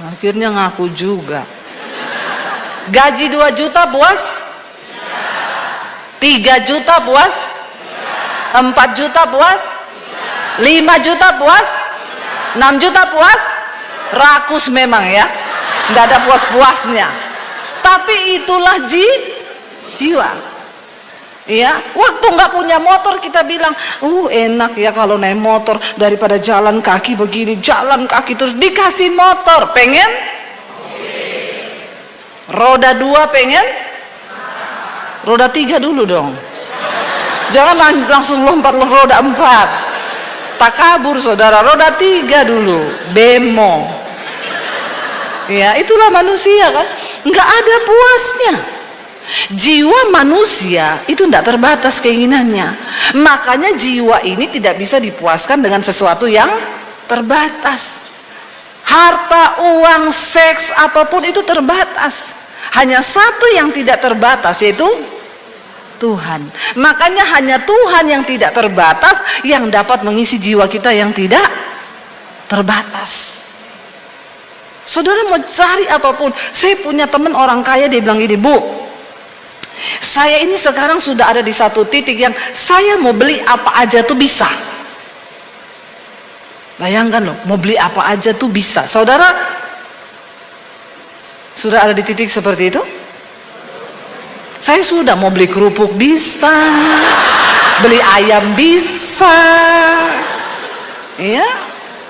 Akhirnya ngaku juga. Gaji 2 juta puas? 3 juta puas? 4 juta puas? 5 juta puas? 6 juta puas? Rakus memang ya. Nggak ada puas-puasnya. Tapi itulah jiwa. Ya, waktu nggak punya motor kita bilang, enak ya kalau naik motor daripada jalan kaki begini, jalan kaki terus dikasih motor, pengen? Roda 2 pengen? Roda 3 dulu dong. Jangan langsung lompat roda 4. Tak kabur saudara, roda 3 dulu, bemo. Ya, itulah manusia kan, nggak ada puasnya. Jiwa manusia itu tidak terbatas keinginannya. Makanya jiwa ini tidak bisa dipuaskan dengan sesuatu yang terbatas. Harta, uang, seks, apapun itu terbatas. Hanya satu yang tidak terbatas, yaitu Tuhan. Makanya hanya Tuhan yang tidak terbatas yang dapat mengisi jiwa kita yang tidak terbatas. Saudara mau cari apapun. Saya punya teman orang kaya, dia bilang gini, Bu, saya ini sekarang sudah ada di satu titik yang saya mau beli apa aja tuh bisa. Bayangkan loh, mau beli apa aja tuh bisa. Saudara, sudah ada di titik seperti itu? Saya sudah mau beli kerupuk bisa, beli ayam bisa. Iya,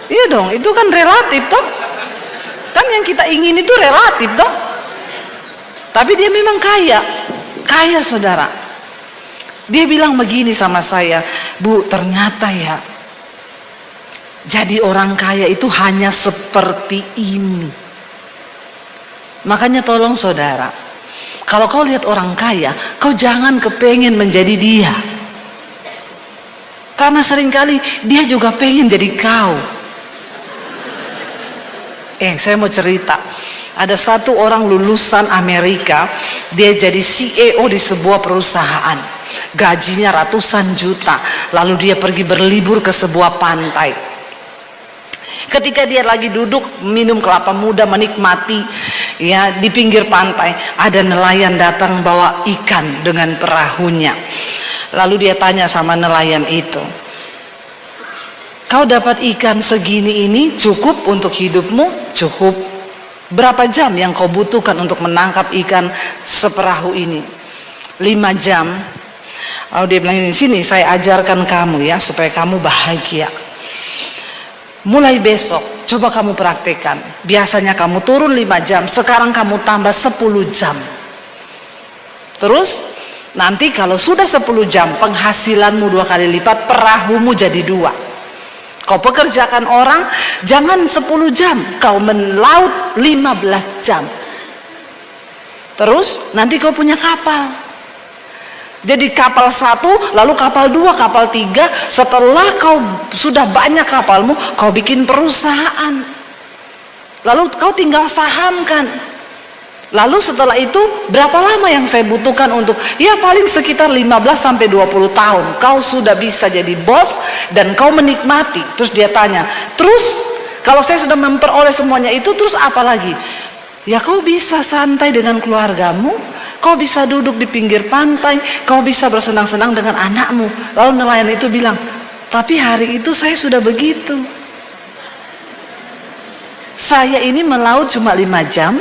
iya dong, itu kan relatif toh. Kan yang kita ingin itu relatif toh. Tapi dia memang kaya saudara. Dia bilang begini sama saya, Bu, ternyata ya, jadi orang kaya itu hanya seperti ini. Makanya tolong saudara, kalau kau lihat orang kaya, kau jangan kepengen menjadi dia. Karena seringkali dia juga pengen jadi kau. Saya mau cerita. Ada satu orang lulusan Amerika, dia jadi CEO di sebuah perusahaan. Gajinya ratusan juta. Lalu dia pergi berlibur ke sebuah pantai. Ketika dia lagi duduk minum kelapa muda, menikmati ya di pinggir pantai, ada nelayan datang bawa ikan dengan perahunya. Lalu dia tanya sama nelayan itu, kau dapat ikan segini ini cukup untuk hidupmu? Cukup. Berapa jam yang kau butuhkan untuk menangkap ikan seperahu ini? 5 jam. Lalu dia bilang, ini sini saya ajarkan kamu ya supaya kamu bahagia. Mulai besok coba kamu praktekkan. Biasanya kamu turun 5 jam, sekarang kamu tambah 10 jam. Terus nanti kalau sudah 10 jam, penghasilanmu 2 kali lipat, perahumu jadi 2. Kau pekerjakan orang, jangan 10 jam, kau melaut 15 jam. Terus nanti kau punya kapal. Jadi kapal 1, lalu kapal 2, kapal 3. Setelah kau sudah banyak kapalmu, kau bikin perusahaan. Lalu kau tinggal sahamkan. Lalu setelah itu berapa lama yang saya butuhkan untuk, ya paling sekitar 15 sampai 20 tahun kau sudah bisa jadi bos dan kau menikmati. Terus dia tanya, terus kalau saya sudah memperoleh semuanya itu, terus apa lagi? Ya kau bisa santai dengan keluargamu, kau bisa duduk di pinggir pantai, kau bisa bersenang-senang dengan anakmu. Lalu nelayan itu bilang, tapi hari itu saya sudah begitu. Saya ini melaut cuma 5 jam.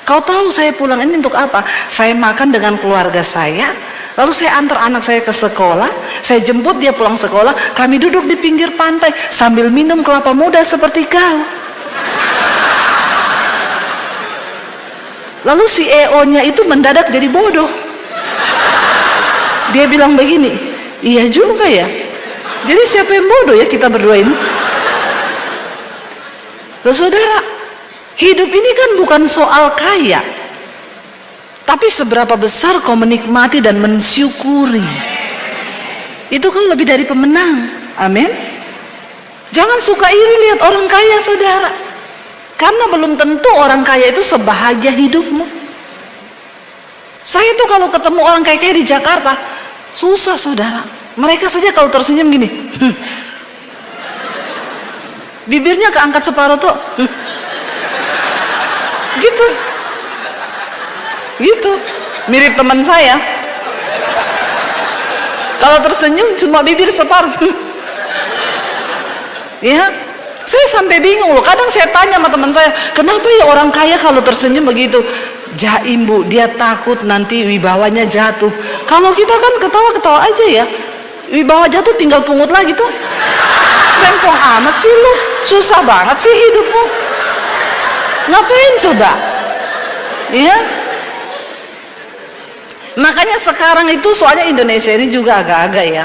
Kau tahu saya pulang ini untuk apa? Saya makan dengan keluarga saya, lalu saya antar anak saya ke sekolah, saya jemput dia pulang sekolah, kami duduk di pinggir pantai sambil minum kelapa muda seperti kau. Lalu CEO-nya itu mendadak jadi bodoh. Dia bilang begini, iya juga ya. Jadi siapa yang bodoh ya kita berdua ini? Loh saudara, hidup ini kan bukan soal kaya, tapi seberapa besar kau menikmati dan mensyukuri. Itu kan lebih dari pemenang. Amin. Jangan suka iri lihat orang kaya saudara, karena belum tentu orang kaya itu sebahagia hidupmu. Saya tuh kalau ketemu orang kaya di Jakarta susah saudara. Mereka saja kalau tersenyum gini, bibirnya keangkat separuh tuh, gitu mirip teman saya, kalau tersenyum cuma bibir separuh. Ya, saya sampai bingung loh. Kadang saya tanya sama teman saya, kenapa ya orang kaya kalau tersenyum begitu? Jaim Bu, dia takut nanti wibawanya jatuh. Kalau kita kan ketawa-ketawa aja ya, wibawa jatuh tinggal pungut lagi tuh. Rempong amat sih lu, susah banget sih hidupmu. Ngapain coba? Ya. Makanya sekarang itu soalnya Indonesia ini juga agak-agak ya.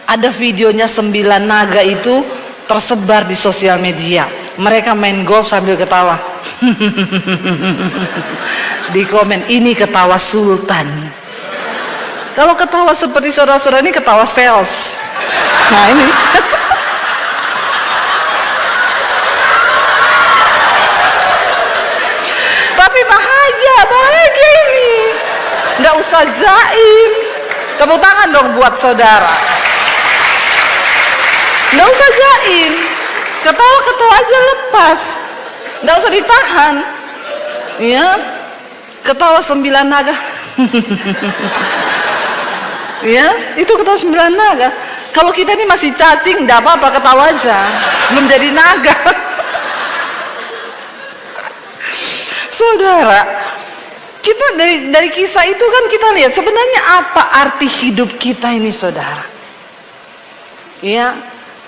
Ada videonya 9 naga itu tersebar di sosial media. Mereka main golf sambil ketawa. Di komen, ini ketawa sultan. Kalau ketawa seperti saudara-saudara ini ketawa sales. Nah ini. Tapi bahagia ini. Nggak usah jaim. Tepuk tangan dong buat saudara. Nggak usah jaim. Ketawa-ketawa aja lepas. Nggak usah ditahan. Ya. Ketawa 9 naga. Ya, itu ketawa 9 naga. Kalau kita ini masih cacing, enggak apa-apa, ketawa aja. Belum jadi naga. Saudara, kita dari kisah itu kan kita lihat sebenarnya apa arti hidup kita ini, saudara. Ya,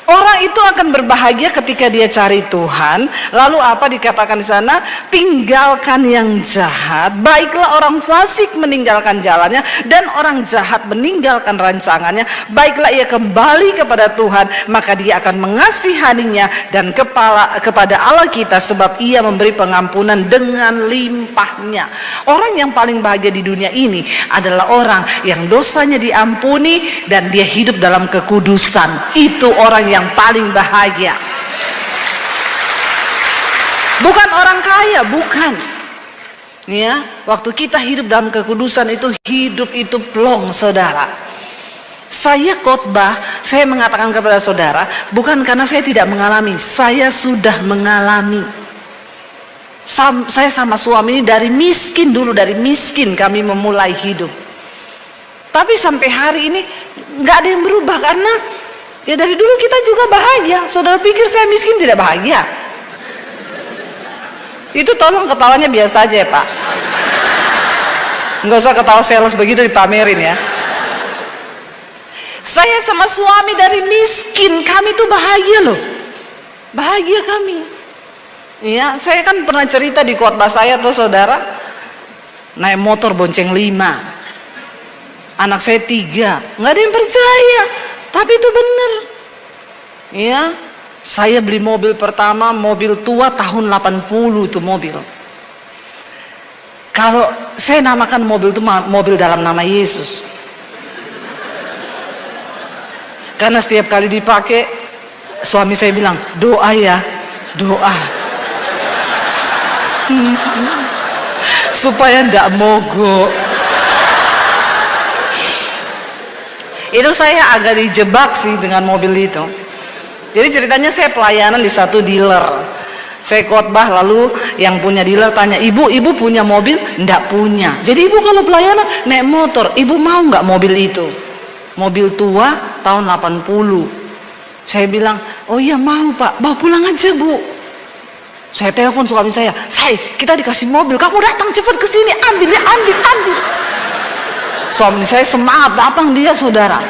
orang itu akan berbahagia ketika dia cari Tuhan. Lalu apa dikatakan di sana? Tinggalkan yang jahat. Baiklah orang fasik meninggalkan jalannya, dan orang jahat meninggalkan rancangannya. Baiklah ia kembali kepada Tuhan, maka dia akan mengasihaninya dan kepada Allah kita, sebab ia memberi pengampunan dengan limpahnya. Orang yang paling bahagia di dunia ini adalah orang yang dosanya diampuni dan dia hidup dalam kekudusan. Itu orang yang paling bahagia. Bukan orang kaya, bukan. Ya, waktu kita hidup dalam kekudusan itu, hidup itu plong, saudara. Saya khotbah, saya mengatakan kepada saudara, bukan karena saya tidak mengalami, saya sudah mengalami. Saya sama suami ini dari miskin dulu, dari miskin kami memulai hidup. Tapi sampai hari ini nggak ada yang berubah, karena ya dari dulu kita juga bahagia. Saudara pikir saya miskin tidak bahagia? Itu tolong ketawanya biasa aja ya Pak. Nggak usah ketawa sales begitu dipamerin ya. Saya sama suami dari miskin, kami tuh bahagia loh. Bahagia kami. Iya, saya kan pernah cerita di khotbah saya tuh, saudara. Naik motor bonceng 5. Anak saya 3. Nggak ada yang percaya. Tapi itu benar. Iya, saya beli mobil pertama, mobil tua tahun 80 itu mobil. Kalau saya namakan mobil itu mobil dalam nama Yesus. Karena setiap kali dipakai, suami saya bilang, doa ya, doa. Supaya ndak mogok. Itu saya agak dijebak sih dengan mobil itu. Jadi ceritanya saya pelayanan di satu dealer. Saya khotbah, lalu yang punya dealer tanya, ibu punya mobil? Ndak punya. Jadi ibu kalau pelayanan naik motor, ibu mau nggak mobil itu? Mobil tua tahun 80. Saya bilang, oh iya mau Pak, bawa pulang aja Bu. Saya telepon suami saya, kita dikasih mobil, kamu datang cepat ke sini, ambil ya, ambil. Suami saya semangat datang dia, saudara.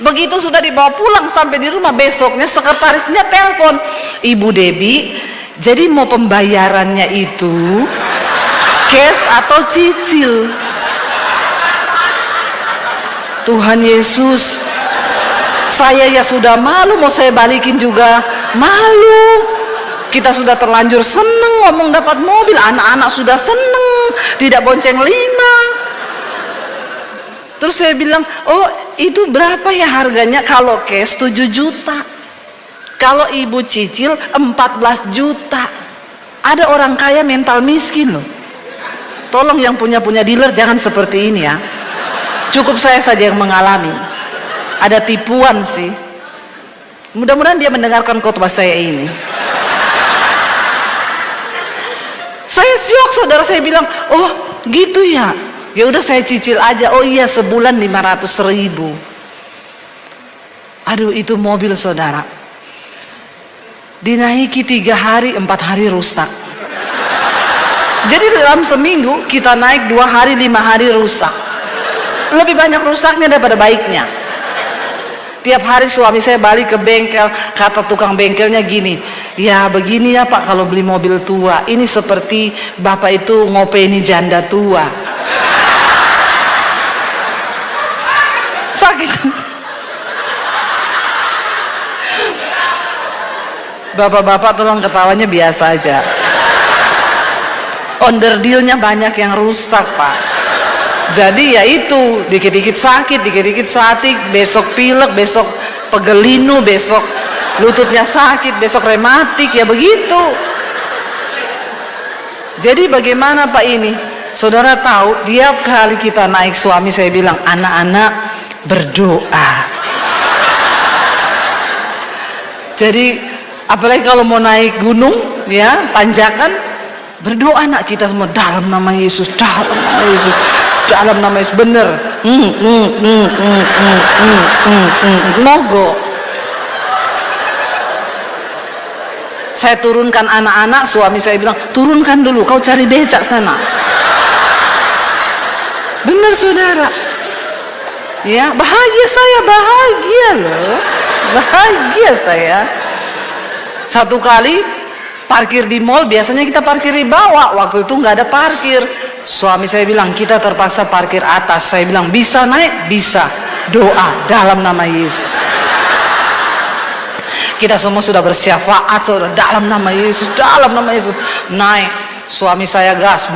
Begitu sudah dibawa pulang sampai di rumah, besoknya sekretarisnya telepon, Ibu Debbie, jadi mau pembayarannya itu cash atau cicil? Tuhan Yesus, saya ya sudah malu, mau saya balikin juga malu. Kita sudah terlanjur seneng ngomong dapat mobil, anak-anak sudah seneng, tidak bonceng 5. Terus saya bilang, oh itu berapa ya harganya? Kalau cash 7 juta, kalau ibu cicil 14 juta. Ada orang kaya mental miskin loh. Tolong yang punya dealer jangan seperti ini ya. Cukup saya saja yang mengalami. Ada tipuan sih. Mudah-mudahan dia mendengarkan khotbah saya ini. Saya syok, saudara. Saya bilang, oh gitu ya. Ya udah saya cicil aja. Oh iya, sebulan 500.000. Aduh, itu mobil, saudara. Dinaiki 3 hari, 4 hari rusak. Jadi dalam seminggu kita naik 2 hari, 5 hari rusak. Lebih banyak rusaknya daripada baiknya. Tiap hari suami saya balik ke bengkel, kata tukang bengkelnya gini, ya begini ya Pak kalau beli mobil tua, ini seperti Bapak itu ngopeni janda tua. Sakit. Bapak-bapak tolong ketawanya biasa aja. Onderdilnya banyak yang rusak Pak. Jadi ya itu, dikit-dikit sakit, dikit-dikit satik, besok pilek, besok pegelinu, besok lututnya sakit, besok rematik, ya begitu. Jadi bagaimana Pak ini? Saudara tahu, tiap kali kita naik, suami saya bilang, anak-anak berdoa. Jadi apalagi kalau mau naik gunung, ya tanjakan, berdoa nak kita semua dalam nama Yesus, dalam nama Yesus. dalam nama Yesus, bener. Mogok. Saya turunkan anak-anak, suami saya bilang, turunkan dulu, kau cari becak sana. Benar saudara. Ya, bahagia saya, bahagia loh. Bahagia saya. Satu kali parkir di mall, biasanya kita parkir di bawah. Waktu itu nggak ada parkir. Suami saya bilang, kita terpaksa parkir atas. Saya bilang, bisa naik? Bisa. Doa dalam nama Yesus. Kita semua sudah bersyafaat, saudara, dalam nama Yesus, dalam nama Yesus. Naik. Suami saya gas.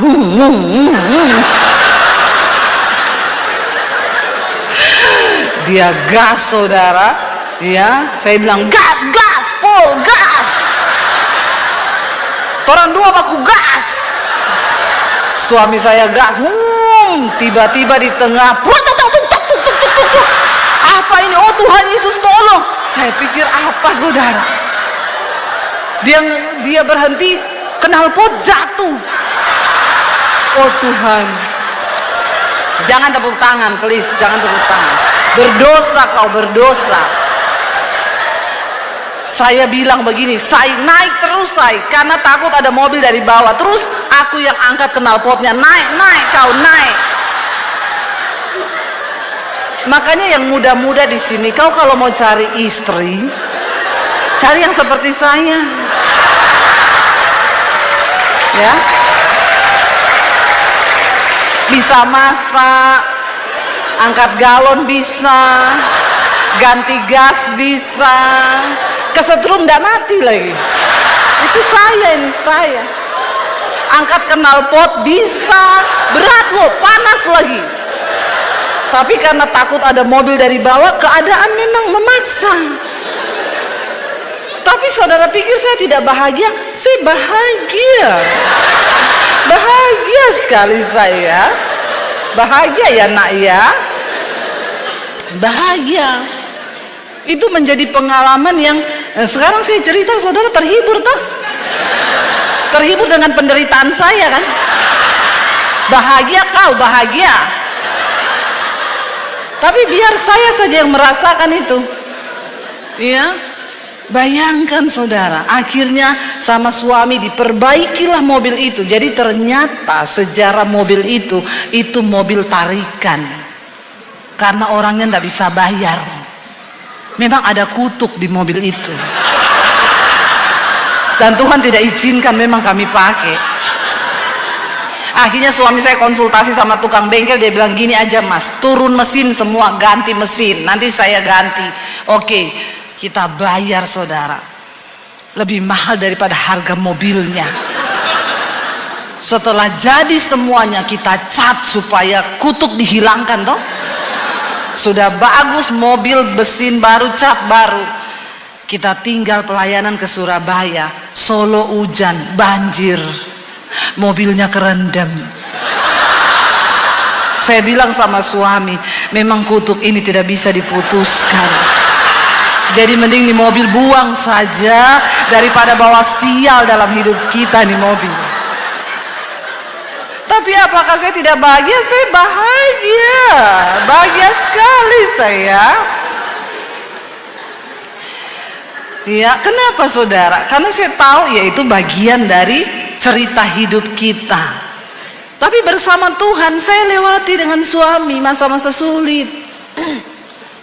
Dia gas, saudara. Ya, saya bilang, gas, gas, Paul, gas. Orang dua baku gas. Suami saya gas. Tiba-tiba di tengah, apa ini? Oh Tuhan Yesus tolong. Saya pikir apa saudara? Dia berhenti, knalpot jatuh. Oh Tuhan. Jangan tepuk tangan, please, jangan tepuk tangan. Berdosa kau, berdosa. Saya bilang begini, saya naik terus saya, karena takut ada mobil dari bawah. Terus aku yang angkat knalpotnya, naik kau, naik. Makanya yang muda-muda di sini, kau kalau mau cari istri, cari yang seperti saya. Ya. Bisa masak, angkat galon bisa, ganti gas bisa, kesetrum nggak mati lagi. Itu saya, ini saya. Angkat knalpot bisa, berat loh, panas lagi. Tapi karena takut ada mobil dari bawah, keadaan memang memaksa. Tapi saudara pikir saya tidak bahagia? Saya bahagia. Bahagia sekali saya. Bahagia ya nak ya. Bahagia. Itu menjadi pengalaman yang sekarang saya cerita, saudara terhibur toh? Terhibur dengan penderitaan saya kan? Bahagia kau, bahagia. Tapi biar saya saja yang merasakan itu. Ya. Bayangkan saudara, akhirnya sama suami diperbaikilah mobil itu. Jadi ternyata sejarah mobil itu mobil tarikan. Karena orangnya tidak bisa bayar. Memang ada kutuk di mobil itu. Dan Tuhan tidak izinkan memang kami pakai. Akhirnya suami saya konsultasi sama tukang bengkel, dia bilang gini aja mas, turun mesin semua, ganti mesin, nanti saya ganti. Oke, kita bayar saudara, lebih mahal daripada harga mobilnya. Setelah jadi semuanya, kita cat supaya kutuk dihilangkan toh. Sudah bagus mobil, mesin baru, cat baru. Kita tinggal pelayanan ke Surabaya, Solo hujan, banjir. Mobilnya kerendam. Saya bilang sama suami, memang kutuk ini tidak bisa diputuskan. Jadi mending di mobil buang saja daripada bawa sial dalam hidup kita di mobil. Tapi apakah saya tidak bahagia? Saya bahagia. Bahagia sekali saya. Ya, kenapa saudara? Karena saya tahu ya itu bagian dari cerita hidup kita. Tapi bersama Tuhan saya lewati dengan suami masa-masa sulit.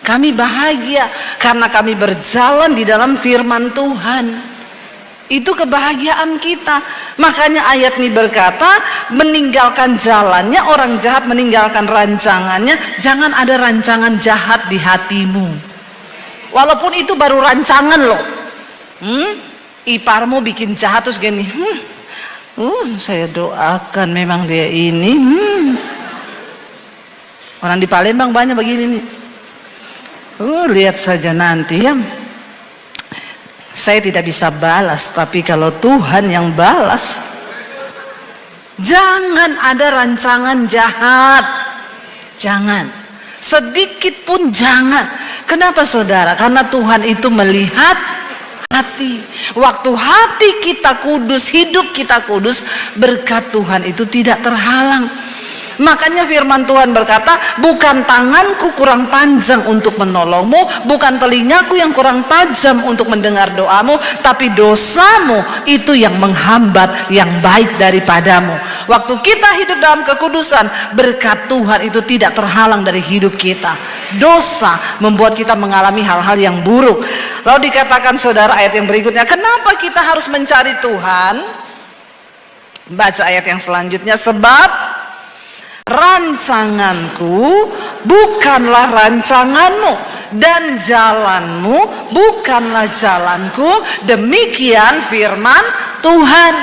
Kami bahagia karena kami berjalan di dalam firman Tuhan. Itu kebahagiaan kita. Makanya ayat ini berkata, meninggalkan jalannya orang jahat, meninggalkan rancangannya. Jangan ada rancangan jahat di hatimu. Walaupun itu baru rancangan loh. Iparmu bikin jahat terus gini. Saya doakan memang dia ini. Orang di Palembang banyak begini nih. Lihat saja nanti ya. Saya tidak bisa balas, tapi kalau Tuhan yang balas. Jangan ada rancangan jahat. Jangan. Sedikit pun jangan. Kenapa saudara? Karena Tuhan itu melihat hati. Waktu hati kita kudus, hidup kita kudus, berkat Tuhan itu tidak terhalang. Makanya firman Tuhan berkata, bukan tanganku kurang panjang untuk menolongmu, bukan telingaku yang kurang tajam untuk mendengar doamu, tapi dosamu itu yang menghambat yang baik daripadamu. Waktu kita hidup dalam kekudusan, berkat Tuhan itu tidak terhalang dari hidup kita. Dosa membuat kita mengalami hal-hal yang buruk. Lalu dikatakan saudara ayat yang berikutnya, kenapa kita harus mencari Tuhan? Baca ayat yang selanjutnya, sebab rancanganku bukanlah rancanganmu dan jalanmu bukanlah jalanku, demikian firman Tuhan.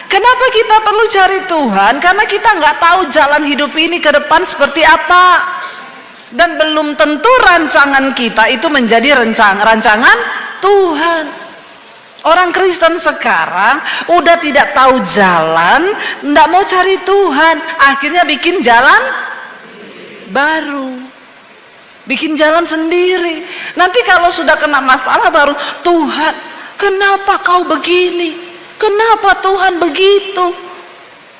Kenapa kita perlu cari Tuhan? Karena kita nggak tahu jalan hidup ini ke depan seperti apa, dan belum tentu rancangan kita itu menjadi rancangan Tuhan. Orang Kristen sekarang udah tidak tahu jalan, nggak mau cari Tuhan, akhirnya bikin jalan baru, bikin jalan sendiri. Nanti kalau sudah kena masalah baru, Tuhan, kenapa kau begini? Kenapa Tuhan begitu?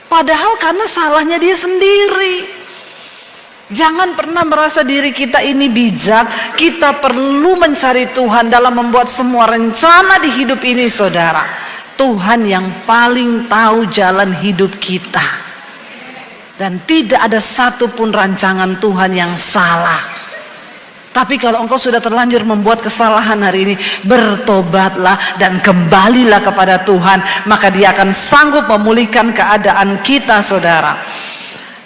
Padahal karena salahnya dia sendiri. Jangan pernah merasa diri kita ini bijak. Kita perlu mencari Tuhan dalam membuat semua rencana di hidup ini, saudara. Tuhan yang paling tahu jalan hidup kita, dan tidak ada satupun rancangan Tuhan yang salah. Tapi kalau engkau sudah terlanjur membuat kesalahan hari ini, bertobatlah dan kembalilah kepada Tuhan, maka Dia akan sanggup memulihkan keadaan kita, saudara.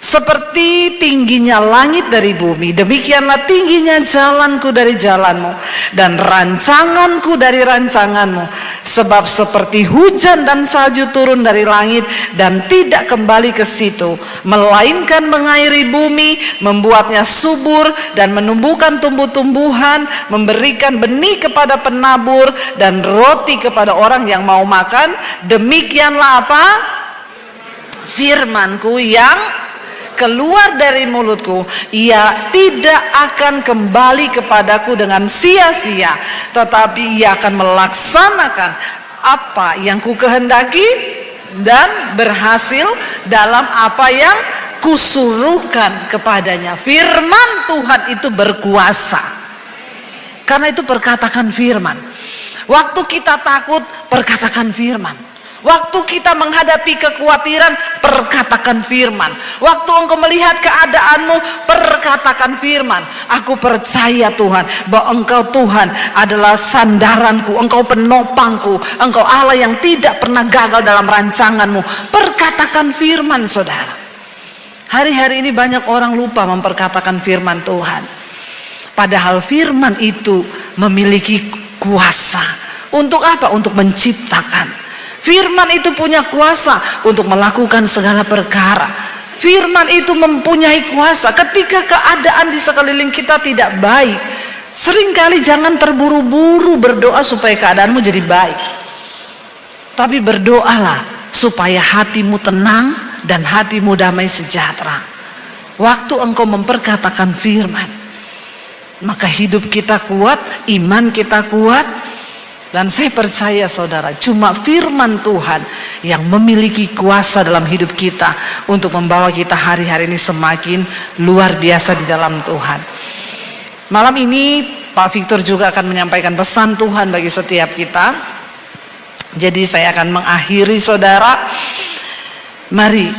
Seperti tingginya langit dari bumi, demikianlah tingginya jalanku dari jalanmu dan rancanganku dari rancanganmu. Sebab seperti hujan dan salju turun dari langit dan tidak kembali ke situ, melainkan mengairi bumi, membuatnya subur dan menumbuhkan tumbuh-tumbuhan, memberikan benih kepada penabur dan roti kepada orang yang mau makan. Demikianlah apa? Firmanku yang keluar dari mulutku, ia tidak akan kembali kepadaku dengan sia-sia, tetapi ia akan melaksanakan apa yang ku kehendaki dan berhasil dalam apa yang kusuruhkan kepadanya. Firman Tuhan itu berkuasa. Karena itu perkatakan firman. Waktu kita takut, perkatakan firman. Waktu kita menghadapi kekhawatiran, perkatakan firman. Waktu engkau melihat keadaanmu, perkatakan firman. Aku percaya Tuhan, bahwa Engkau Tuhan adalah sandaranku, Engkau penopangku, Engkau Allah yang tidak pernah gagal dalam rancanganmu. Perkatakan firman, saudara. Hari-hari ini banyak orang lupa memperkatakan firman Tuhan. Padahal firman itu memiliki kuasa. Untuk apa? Untuk menciptakan. Firman itu punya kuasa untuk melakukan segala perkara. Firman itu mempunyai kuasa ketika keadaan di sekeliling kita tidak baik. Seringkali jangan terburu-buru berdoa supaya keadaanmu jadi baik, tapi berdoalah supaya hatimu tenang dan hatimu damai sejahtera. Waktu engkau memperkatakan firman, maka hidup kita kuat, iman kita kuat. Dan saya percaya saudara, cuma firman Tuhan yang memiliki kuasa dalam hidup kita untuk membawa kita hari-hari ini semakin luar biasa di dalam Tuhan. Malam ini Pak Victor juga akan menyampaikan pesan Tuhan bagi setiap kita. Jadi saya akan mengakhiri, saudara. Mari,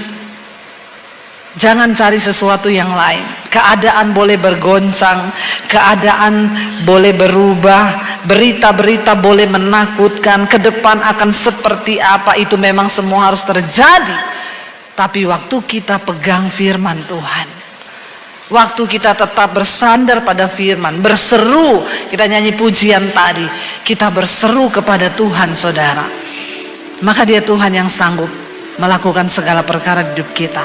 jangan cari sesuatu yang lain. Keadaan boleh bergoncang, keadaan boleh berubah, berita-berita boleh menakutkan, ke depan akan seperti apa, itu memang semua harus terjadi. Tapi waktu kita pegang firman Tuhan, waktu kita tetap bersandar pada firman, berseru, kita nyanyi pujian tadi, kita berseru kepada Tuhan, saudara, maka Dia Tuhan yang sanggup melakukan segala perkara di hidup kita.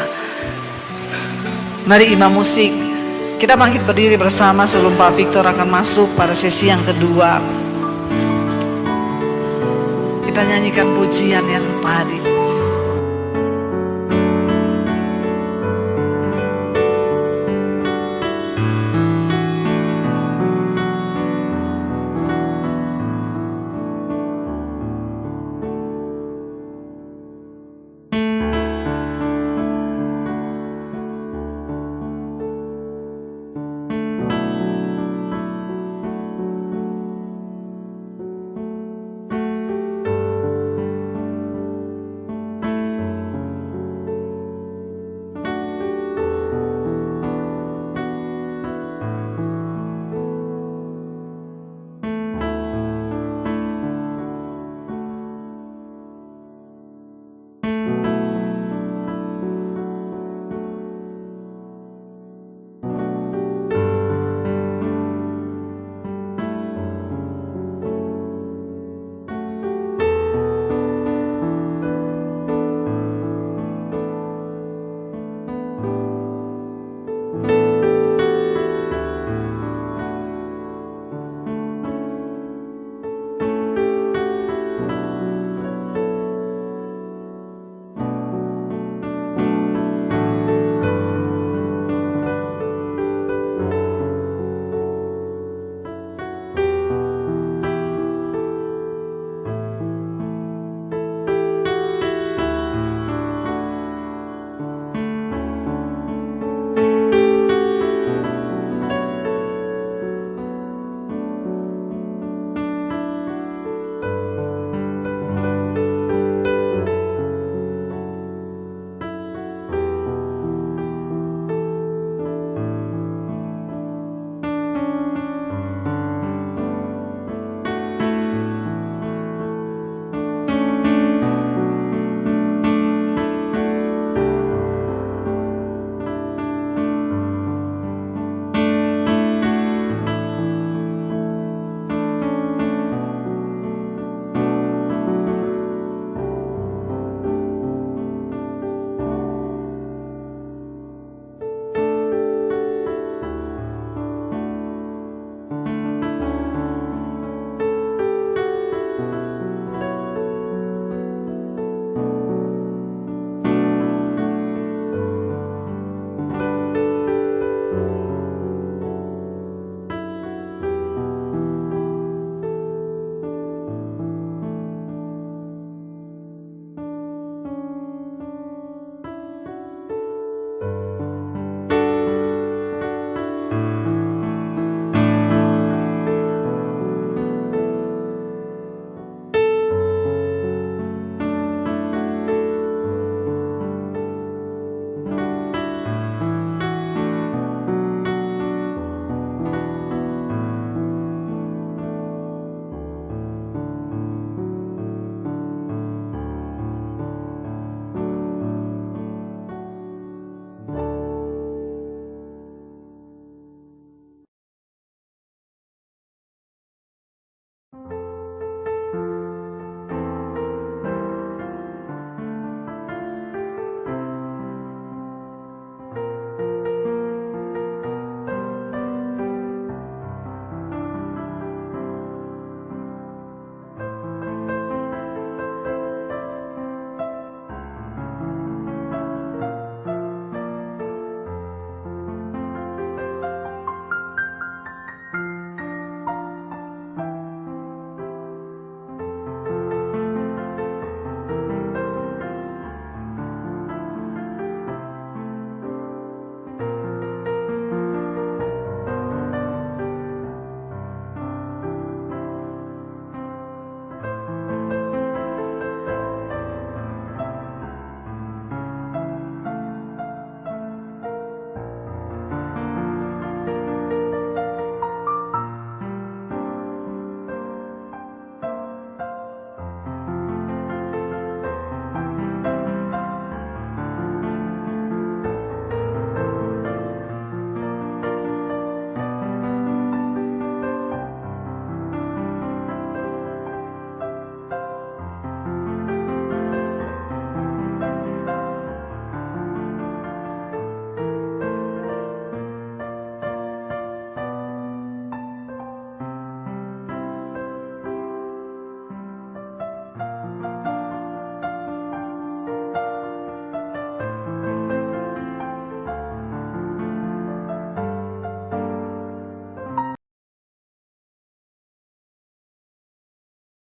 Mari imam musik, kita bangkit berdiri bersama sebelum Pak Victor akan masuk pada sesi yang kedua. Kita nyanyikan pujian yang tadi.